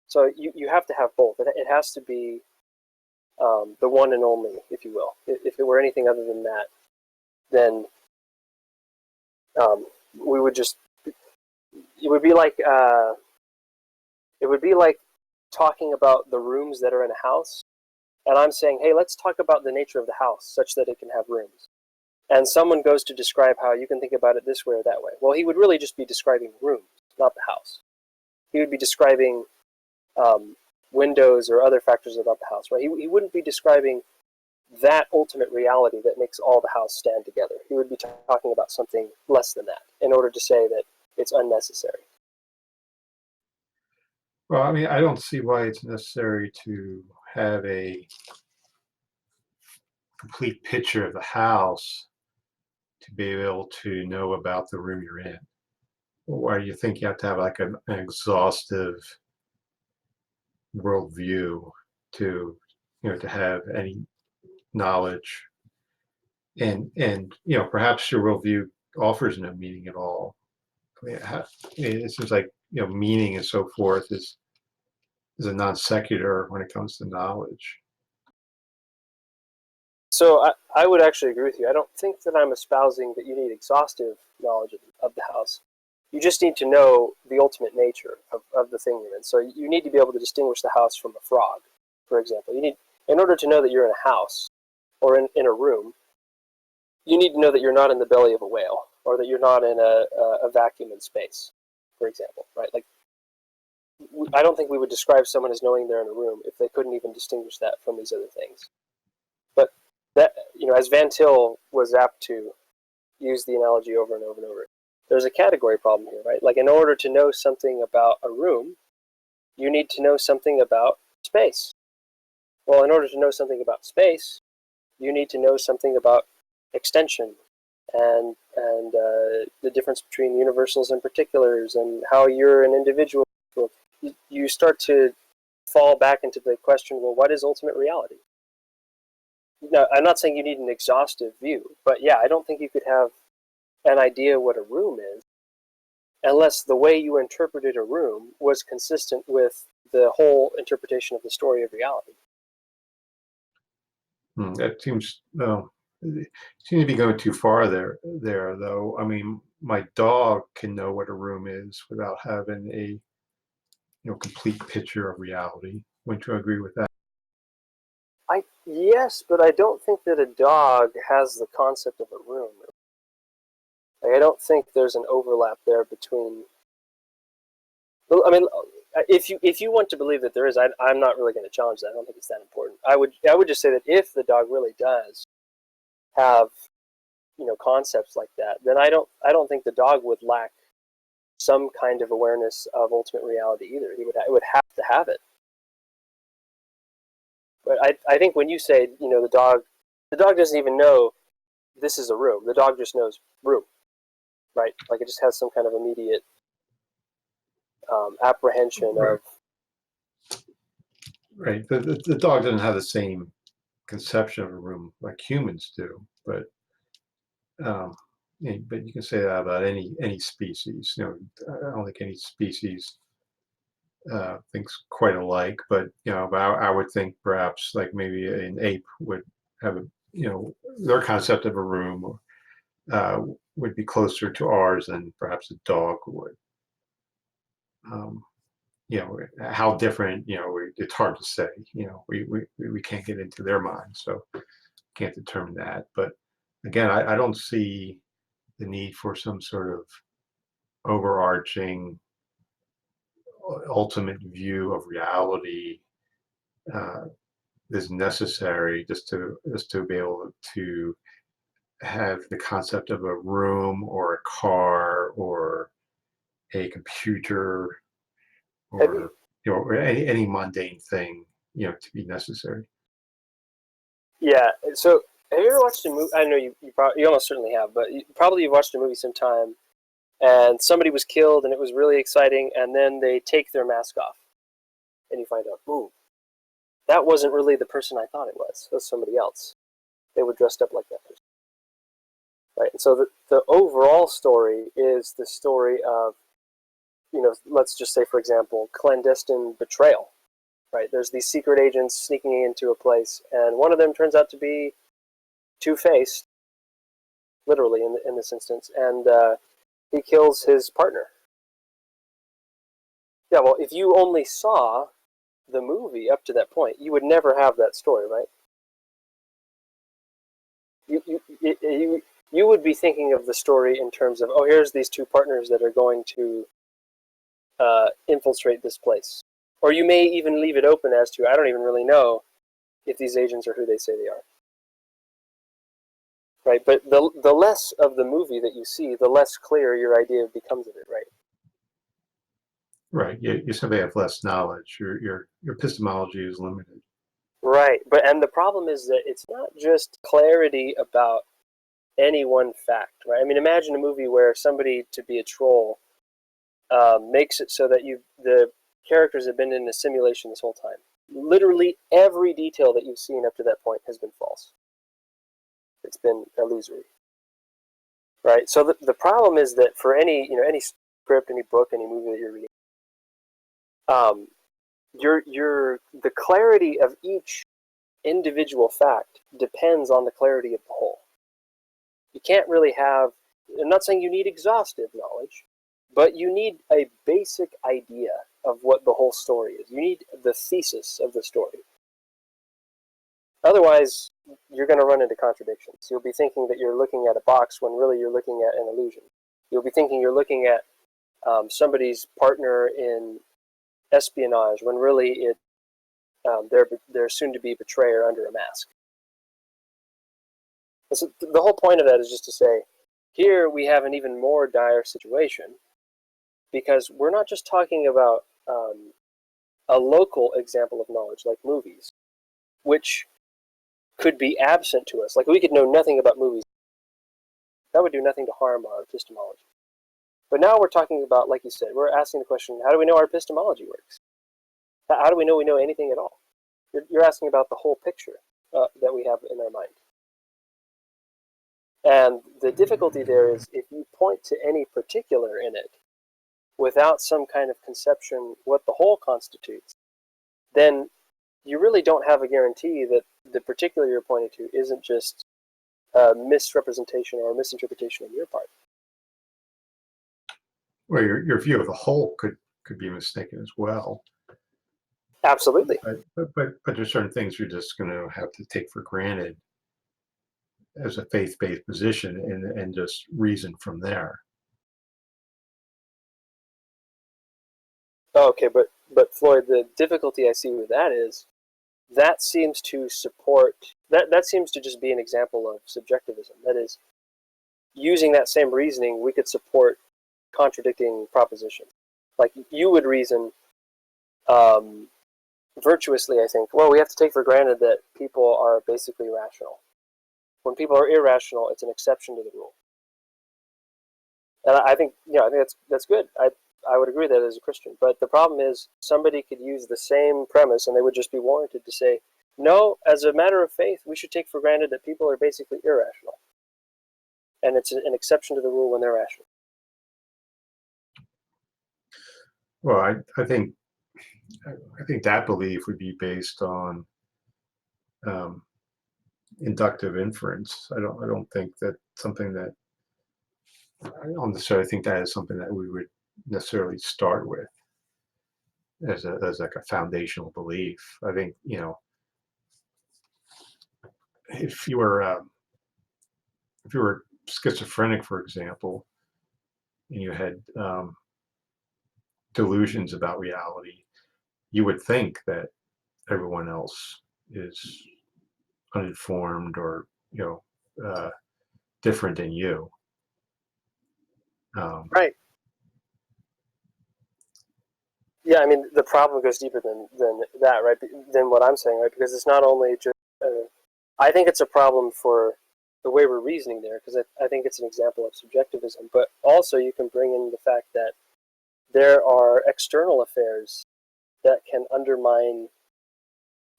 So you have to have both. It has to be the one and only, if you will. If it were anything other than that, then we would just. It would be like talking about the rooms that are in a house, and I'm saying, hey, let's talk about the nature of the house such that it can have rooms. And someone goes to describe how you can think about it this way or that way. Well, he would really just be describing rooms, not the house. He would be describing windows or other factors about the house, right? He wouldn't be describing that ultimate reality that makes all the house stand together. He would be talking about something less than that in order to say that it's unnecessary. Well, I mean, I don't see why it's necessary to have a complete picture of the house to be able to know about the room you're in. Why do you think you have to have like an exhaustive worldview to have any knowledge? And perhaps your worldview offers no meaning at all. I mean, it seems like meaning and so forth is a non sequitur when it comes to knowledge. So I would actually agree with you. I don't think that I'm espousing that you need exhaustive knowledge of the house. You just need to know the ultimate nature of the thing you're in. So you need to be able to distinguish the house from a frog, for example. In order to know that you're in a house or in a room, you need to know that you're not in the belly of a whale, or that you're not in a vacuum in space, for example, right? Like, I don't think we would describe someone as knowing they're in a room if they couldn't even distinguish that from these other things. But that, as Van Til was apt to use the analogy over and over and over, there's a category problem here, right? Like, in order to know something about a room, you need to know something about space. Well, in order to know something about space, you need to know something about extension and the difference between universals and particulars and how you're an individual. You start to fall back into the question, well, what is ultimate reality? No, I'm not saying you need an exhaustive view, but yeah, I don't think you could have an idea what a room is unless the way you interpreted a room was consistent with the whole interpretation of the story of reality. That seems to be going too far there though. I mean, my dog can know what a room is without having a complete picture of reality. Wouldn't you agree with that? Yes, but I don't think that a dog has the concept of a room. Like, I don't think there's an overlap there between. I mean, if you want to believe that there is, I'm not really going to challenge that. I don't think it's that important. I would just say that if the dog really does have, concepts like that, then I don't think the dog would lack some kind of awareness of ultimate reality either. It would have to have it. But I think when you say, the dog doesn't even know this is a room. The dog just knows room, right? Like it just has some kind of immediate apprehension of. Right. The dog doesn't have the same conception of a room like humans do, but you can say that about any species. I don't think any species thinks quite alike, but I would think perhaps like maybe an ape would have their concept of a room would be closer to ours than perhaps a dog would. How different, it's hard to say. We can't get into their minds, so can't determine that. But again, I don't see the need for some sort of overarching ultimate view of reality is necessary just to be able to have the concept of a room or a car or a computer or or any mundane thing to be necessary. Yeah. So have you ever watched a movie? I know you almost certainly have, but you've watched a movie sometime, and somebody was killed, and it was really exciting, and then they take their mask off, and you find out, ooh, that wasn't really the person I thought it was. It was somebody else. They were dressed up like that person. Right. And so the overall story is the story of, let's just say, for example, clandestine betrayal. Right. There's these secret agents sneaking into a place, and one of them turns out to be two-faced, literally in this instance, and he kills his partner. Yeah, well, if you only saw the movie up to that point, you would never have that story, right? You would be thinking of the story in terms of, oh, here's these two partners that are going to infiltrate this place. Or you may even leave it open as to, I don't even really know if these agents are who they say they are. Right, but the less of the movie that you see, the less clear your idea becomes of it, right? Right. You simply have less knowledge. Your epistemology is limited. Right, and the problem is that it's not just clarity about any one fact, right? I mean, imagine a movie where somebody, to be a troll, makes it so that the characters have been in a simulation this whole time. Literally every detail that you've seen up to that point has been false. It's been illusory, right? So the problem is that for any script, any book, any movie that you're reading, the clarity of each individual fact depends on the clarity of the whole. You can't really have. I'm not saying you need exhaustive knowledge, but you need a basic idea of what the whole story is. You need the thesis of the story. Otherwise, you're going to run into contradictions. You'll be thinking that you're looking at a box when really you're looking at an illusion. You'll be thinking you're looking at somebody's partner in espionage when really they're soon-to-be betrayer under a mask. So the whole point of that is just to say, here we have an even more dire situation because we're not just talking about a local example of knowledge like movies, which could be absent to us. Like we could know nothing about movies. That would do nothing to harm our epistemology. But now we're talking about, like you said, we're asking the question, how do we know our epistemology works? How do we know anything at all? You're asking about the whole picture that we have in our mind. And the difficulty there is if you point to any particular in it without some kind of conception what the whole constitutes, then you really don't have a guarantee that the particular you're pointing to isn't just a misrepresentation or a misinterpretation on your part. Well, your view of the whole could be mistaken as well. Absolutely. But there's certain things you're just going to have to take for granted as a faith-based position and just reason from there. Okay, but But Floyd, the difficulty I see with that is that seems to support, that seems to just be an example of subjectivism. That is, using that same reasoning, we could support contradicting propositions. Like you would reason virtuously, I think, well, we have to take for granted that people are basically rational. When people are irrational, it's an exception to the rule. And I think, I think that's good. I would agree with that as a Christian. But the problem is somebody could use the same premise and they would just be warranted to say, no, as a matter of faith, we should take for granted that people are basically irrational. And it's an exception to the rule when they're rational. Well, I think that belief would be based on inductive inference. I don't think that something that I don't necessarily think that is something that we would necessarily start with as like a foundational belief. I think, if you were schizophrenic, for example, and you had delusions about reality, you would think that everyone else is uninformed or different than you. Right. Yeah, I mean, the problem goes deeper than that, right? Than what I'm saying, right? Because it's not only just, I think it's a problem for the way we're reasoning there, because I think it's an example of subjectivism, but also you can bring in the fact that there are external affairs that can undermine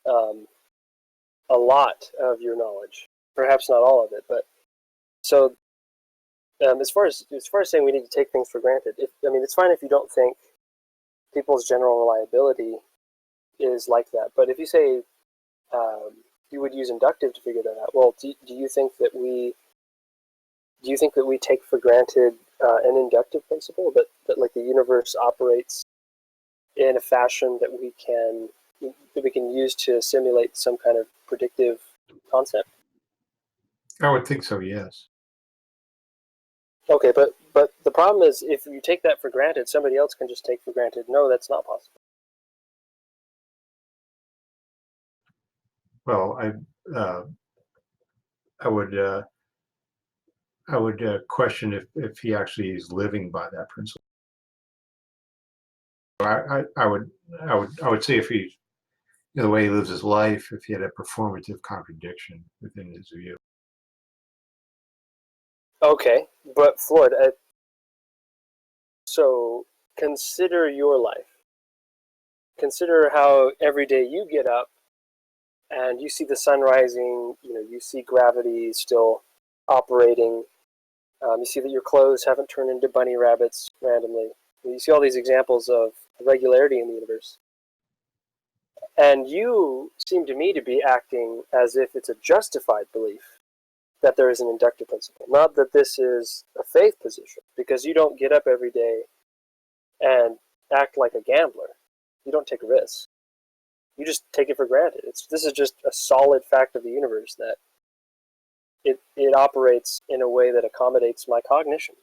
a lot of your knowledge. Perhaps not all of it, but so as far as saying we need to take things for granted, it's fine if you don't think people's general reliability is like that. But if you say you would use inductive to figure that out, well, do you think that we take for granted an inductive principle that like the universe operates in a fashion that we can use to simulate some kind of predictive concept? I would think so, yes. Okay, but the problem is if you take that for granted, somebody else can just take for granted, no, that's not possible. Well, I would question if he actually is living by that principle. I would say if he, the way he lives his life, if he had a performative contradiction within his view. Okay, but Floyd, so consider your life. Consider how every day you get up and you see the sun rising, you see gravity still operating, you see that your clothes haven't turned into bunny rabbits randomly. You see all these examples of regularity in the universe. And you seem to me to be acting as if it's a justified belief that there is an inductive principle, not that this is a faith position, because you don't get up every day and act like a gambler. You don't take risks. You just take it for granted. This is just a solid fact of the universe that it operates in a way that accommodates my cognition.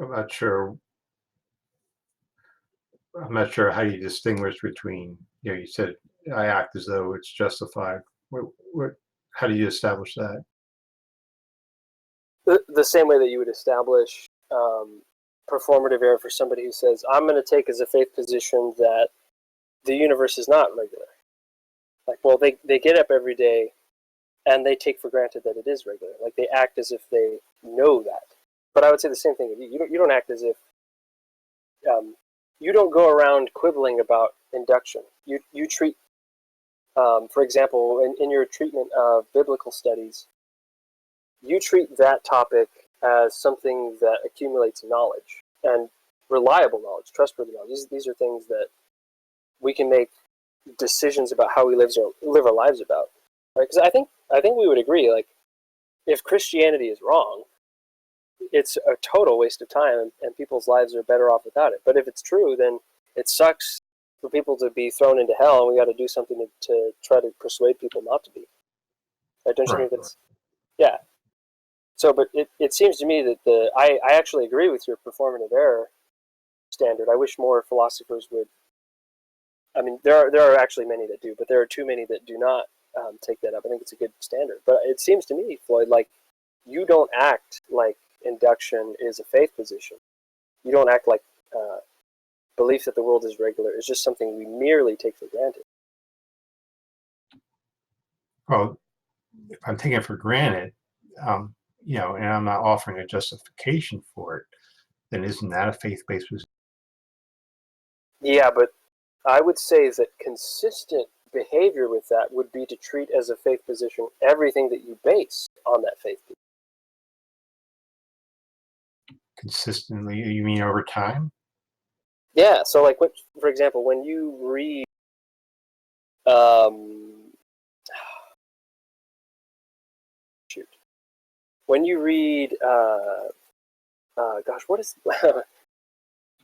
I'm not sure how you distinguish between, you said I act as though it's justified. How do you establish that? The same way that you would establish performative error for somebody who says, I'm going to take as a faith position that the universe is not regular. Like, well, they get up every day and they take for granted that it is regular. Like, they act as if they know that. But I would say the same thing. You don't act as if you don't go around quibbling about induction. You treat, for example, in your treatment of biblical studies, you treat that topic as something that accumulates knowledge, and reliable knowledge, trustworthy knowledge. These are things that we can make decisions about how we live our lives about. Right? Because I think we would agree, like, if Christianity is wrong, it's a total waste of time, and people's lives are better off without it. But if it's true, then it sucks for people to be thrown into hell, and we got to do something to try to persuade people not to be. Right? Don't you think that's... Yeah. So, but it seems to me that I actually agree with your performative error standard. I wish more philosophers would. I mean, there are actually many that do, but there are too many that do not take that up. I think it's a good standard. But it seems to me, Floyd, like you don't act like induction is a faith position. You don't act like belief that the world is regular is just something we merely take for granted. Well, if I'm taking it for granted, you know, and I'm not offering a justification for it, then isn't that a faith-based position? Yeah, but I would say that consistent behavior with that would be to treat as a faith position everything that you base on that faith position. Consistently, you mean over time? Yeah, so like, for example, when you read, when you read, gosh, what is,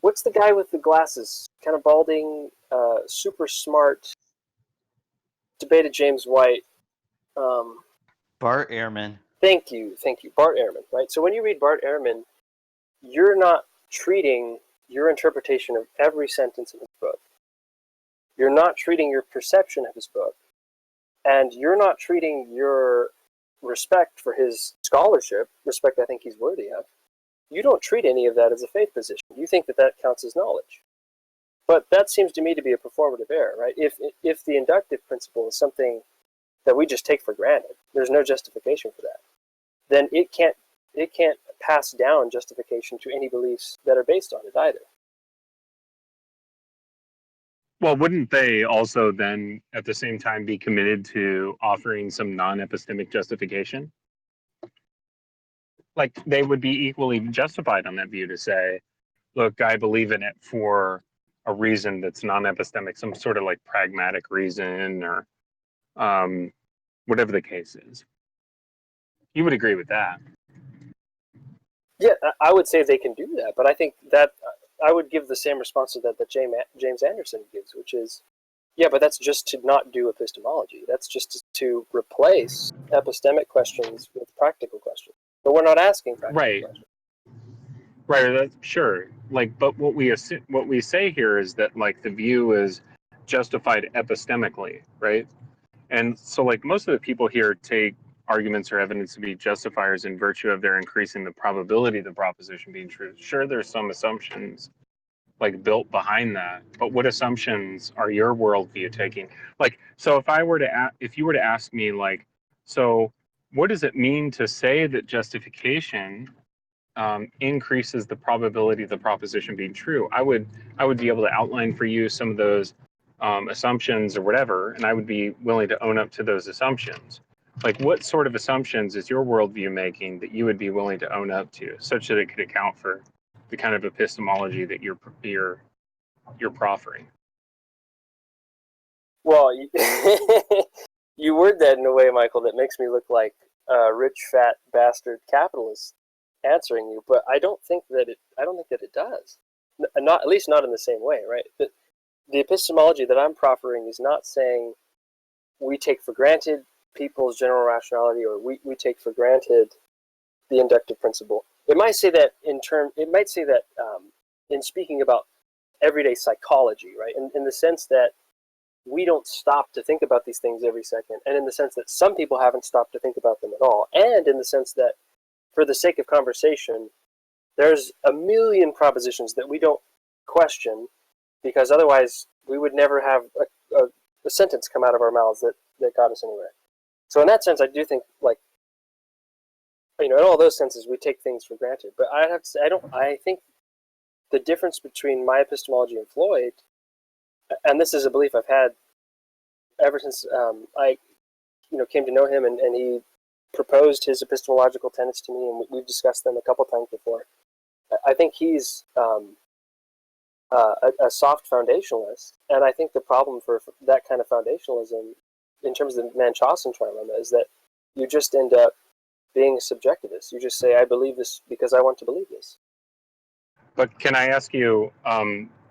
what's the guy with the glasses, kind of balding, super smart, debated James White. Bart Ehrman. Thank you, Bart Ehrman, right? So when you read Bart Ehrman, you're not treating your interpretation of every sentence in his book. You're not treating your perception of his book. And you're not treating your respect for his scholarship, respect I think he's worthy of. You don't treat any of that as a faith position. You think that that counts as knowledge. But that seems to me to be a performative error, right? If the inductive principle is something that we just take for granted, there's no justification for that, then it can't pass down justification to any beliefs that are based on it either. Well, wouldn't they also then at the same time be committed to offering some non-epistemic justification? Like they would be equally justified on that view to say, look, I believe in it for a reason that's non-epistemic, some sort of like pragmatic reason or whatever the case is. You would agree with that. Yeah, I would say they can do that, but I think that I would give the same response to that James Anderson gives, which is, yeah, but that's just to not do epistemology. That's just to replace epistemic questions with practical questions. But we're not asking practical questions. Right, that's sure. Like, but what we say here is that like the view is justified epistemically, right? And so like most of the people here take arguments or evidence to be justifiers in virtue of their increasing the probability of the proposition being true. Sure, there's some assumptions like built behind that, but what assumptions are your worldview taking? Like, so if you were to ask me like, so what does it mean to say that justification increases the probability of the proposition being true? I would be able to outline for you some of those assumptions or whatever, and I would be willing to own up to those assumptions. Like, what sort of assumptions is your worldview making that you would be willing to own up to, such that it could account for the kind of epistemology that you're proffering? Well, you word that in a way, Michael, that makes me look like a rich, fat bastard capitalist answering you. But I don't think that it does. Not at least not in the same way, right? The epistemology that I'm proffering is not saying we take for granted people's general rationality, or we take for granted the inductive principle. It might say that in speaking about everyday psychology, right? In the sense that we don't stop to think about these things every second, and in the sense that some people haven't stopped to think about them at all, and in the sense that for the sake of conversation, there's a million propositions that we don't question, because otherwise we would never have a sentence come out of our mouths that got us anywhere. So in that sense, I do think, like, in all those senses, we take things for granted. But I'd have to say, I think the difference between my epistemology and Floyd, and this is a belief I've had ever since I came to know him, and he proposed his epistemological tenets to me, and we've discussed them a couple times before. I think he's a soft foundationalist, and I think the problem for that kind of foundationalism, in terms of the Munchausen trilemma, is that you just end up being a subjectivist. You just say, I believe this because I want to believe this. But can I ask you,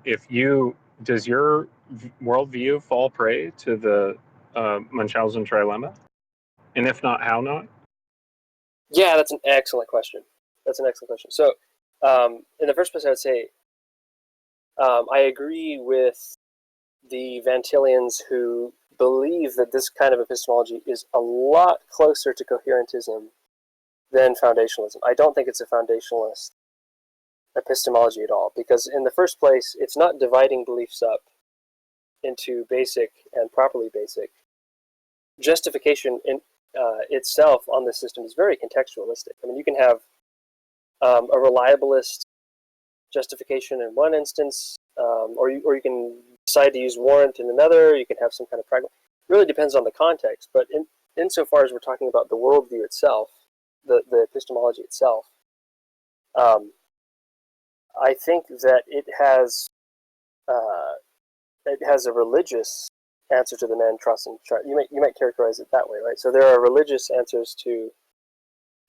does your worldview fall prey to the Munchausen trilemma? And if not, how not? Yeah, that's an excellent question. So, in the first place, I would say I agree with the Van Tillians who believe that this kind of epistemology is a lot closer to coherentism than foundationalism. I don't think it's a foundationalist epistemology at all, because in the first place, it's not dividing beliefs up into basic and properly basic. Justification in itself on the system is very contextualistic. I mean, you can have a reliabilist justification in one instance, or you can decide to use warrant in another. You can have some kind of pragmatic. It really depends on the context, but insofar as we're talking about the worldview itself, the epistemology itself, I think that it has a religious answer to the Munchausen chart. You might characterize it that way, right? So there are religious answers to,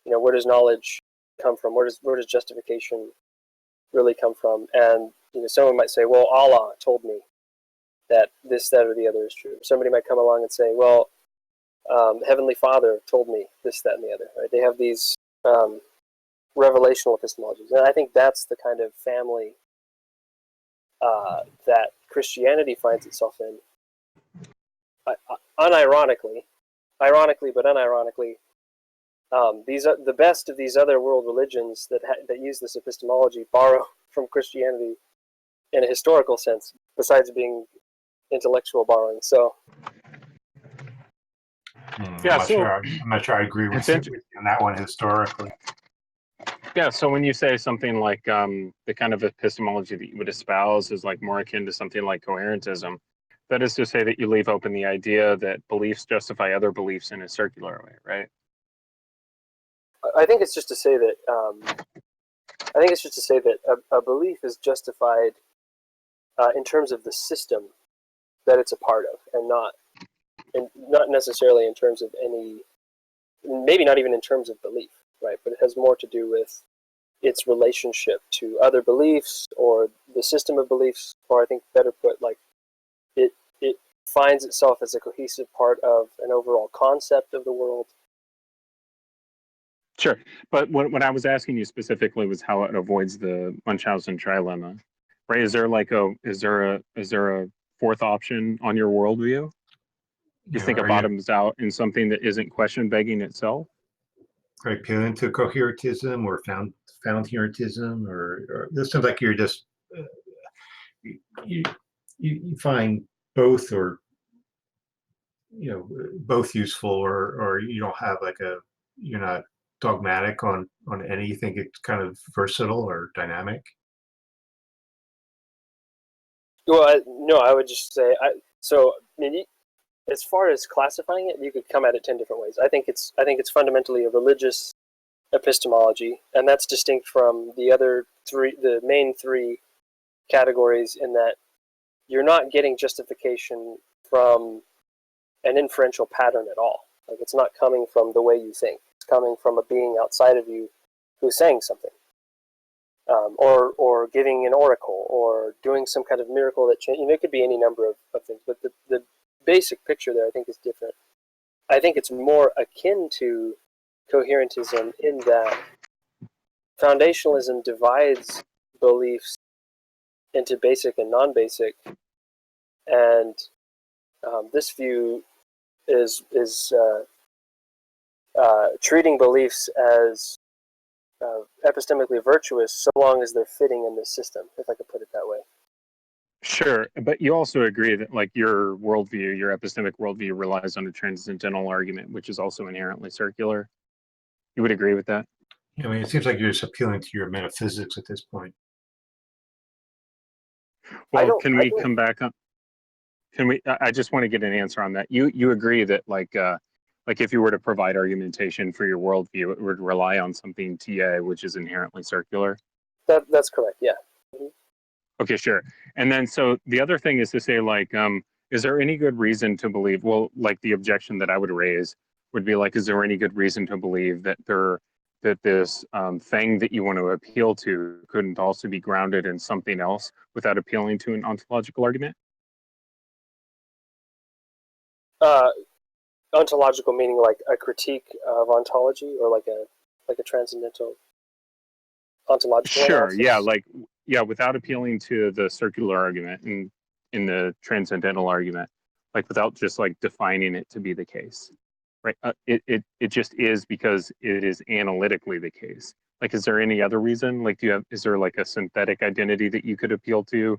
where does knowledge come from? Where does justification really come from? And someone might say, well, Allah told me that this, that, or the other is true. Somebody might come along and say, well, Heavenly Father told me this, that, and the other. Right? They have these revelational epistemologies, and I think that's the kind of family that Christianity finds itself in. Ironically, but unironically, these are the best of these other world religions that use this epistemology borrow from Christianity in a historical sense, besides being intellectual borrowing. So, I'm Yeah, not so sure. I'm not sure I agree with you on that one historically. yeah, so when you say something like the kind of epistemology that you would espouse is like more akin to something like coherentism, that is to say that you leave open the idea that beliefs justify other beliefs in a circular way, right? I think it's just to say that a belief is justified in terms of the system that it's a part of, and not necessarily in terms of any, maybe not even in terms of belief, right? But it has more to do with its relationship to other beliefs or the system of beliefs, or I think better put, like it finds itself as a cohesive part of an overall concept of the world. Sure, but what I was asking you specifically was how it avoids the Munchausen trilemma, right? Is there a fourth option on your worldview? You think it bottoms out in something that isn't question begging itself? Are you appealing to coherentism or foundherentism, or this seems like you're just you find both, or both useful, or you don't have you're not dogmatic on any. You think it's kind of versatile or dynamic? Well, no, I would just say as far as classifying it, you could come at it 10 different ways. I think it's fundamentally a religious epistemology, and that's distinct from the main three categories, in that you're not getting justification from an inferential pattern at all. Like, it's not coming from the way you think. It's coming from a being outside of you who's saying something, or giving an oracle, or doing some kind of miracle that changes. It could be any number of things, but the basic picture there, I think, is different. I think it's more akin to coherentism in that foundationalism divides beliefs into basic and non-basic, and this view is treating beliefs as epistemically virtuous so long as they're fitting in the system, if I could put it that way. Sure, but you also agree that like your worldview, your epistemic worldview, relies on a transcendental argument, which is also inherently circular. You would agree with that? I mean, it seems like you're just appealing to your metaphysics at this point. Well, can we come back on? Can we? I just want to get an answer on that. You agree that like if you were to provide argumentation for your worldview, it would rely on something TA, which is inherently circular? That's correct. Yeah. Mm-hmm. Okay, sure. And then so the other thing is to say, like, is there any good reason to believe? Well, like the objection that I would raise would be like, is there any good reason to believe that this thing that you want to appeal to couldn't also be grounded in something else without appealing to an ontological argument? Ontological meaning like a critique of ontology, or like a transcendental ontological Sure. analysis? Yeah. Like, without appealing to the circular argument and in the transcendental argument, like without just like defining it to be the case, right? It just is because it is analytically the case. Like, is there any other reason? Like, is there like a synthetic identity that you could appeal to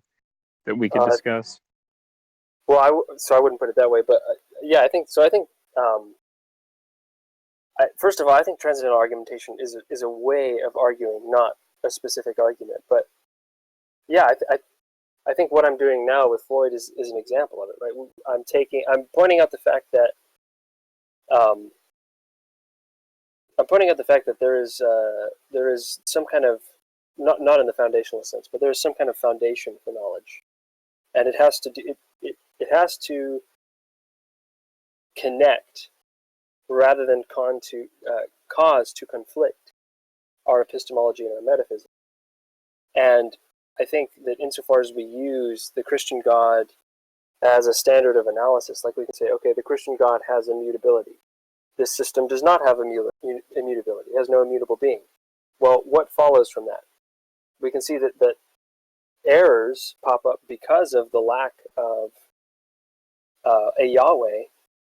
that we could discuss? Well, so I wouldn't put it that way, but yeah, I think so. I think first of all, I think transcendental argumentation is a way of arguing, not a specific argument. But yeah, I think what I'm doing now with Floyd is an example of it, right? I'm pointing out the fact that there is some kind of not in the foundational sense, but there is some kind of foundation for knowledge, and it has to connect rather than cause to conflict our epistemology and our metaphysics. And I think that insofar as we use the Christian God as a standard of analysis, like we can say, okay, the Christian God has immutability. This system does not have immutability. It has no immutable being. Well, what follows from that? We can see that errors pop up because of the lack of a Yahweh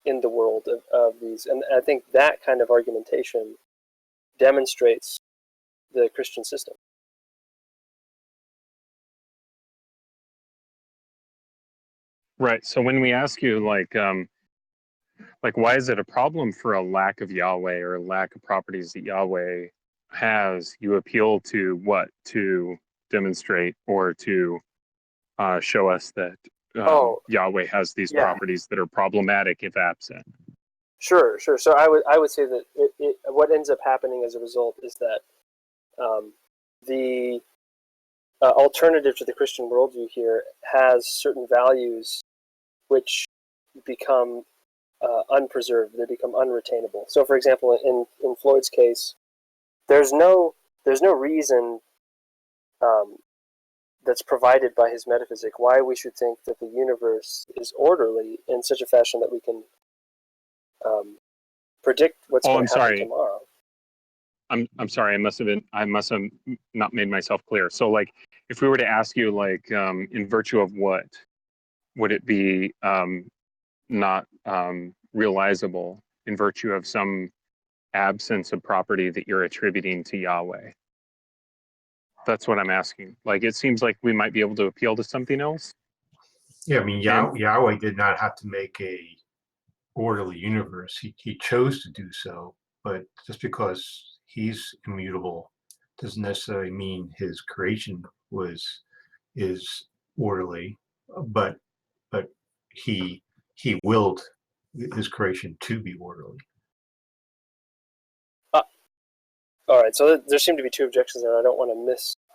in the world of these. And I think that kind of argumentation demonstrates the Christian system. Right. So when we ask you like why is it a problem for a lack of Yahweh or a lack of properties that Yahweh has, you appeal to what? To demonstrate or to show us that Yahweh has these properties that are problematic if absent. Sure. So I would say that what ends up happening as a result is that the alternative to the Christian worldview here has certain values which become unpreserved. They become unretainable. So, for example, in Floyd's case, there's no reason that's provided by his metaphysic why we should think that the universe is orderly in such a fashion that we can predict what's going to happen tomorrow. I'm sorry. I must have not made myself clear. So, like, if we were to ask you, like, in virtue of what would it be not realizable in virtue of some absence of property that you're attributing to Yahweh? That's what I'm asking. Like, it seems like we might be able to appeal to something else. Yeah, I mean, Yahweh did not have to make a orderly universe. He chose to do so, but just because he's immutable doesn't necessarily mean his creation is orderly. But he willed his creation to be orderly. All right, so there seem to be two objections there. I don't want to miss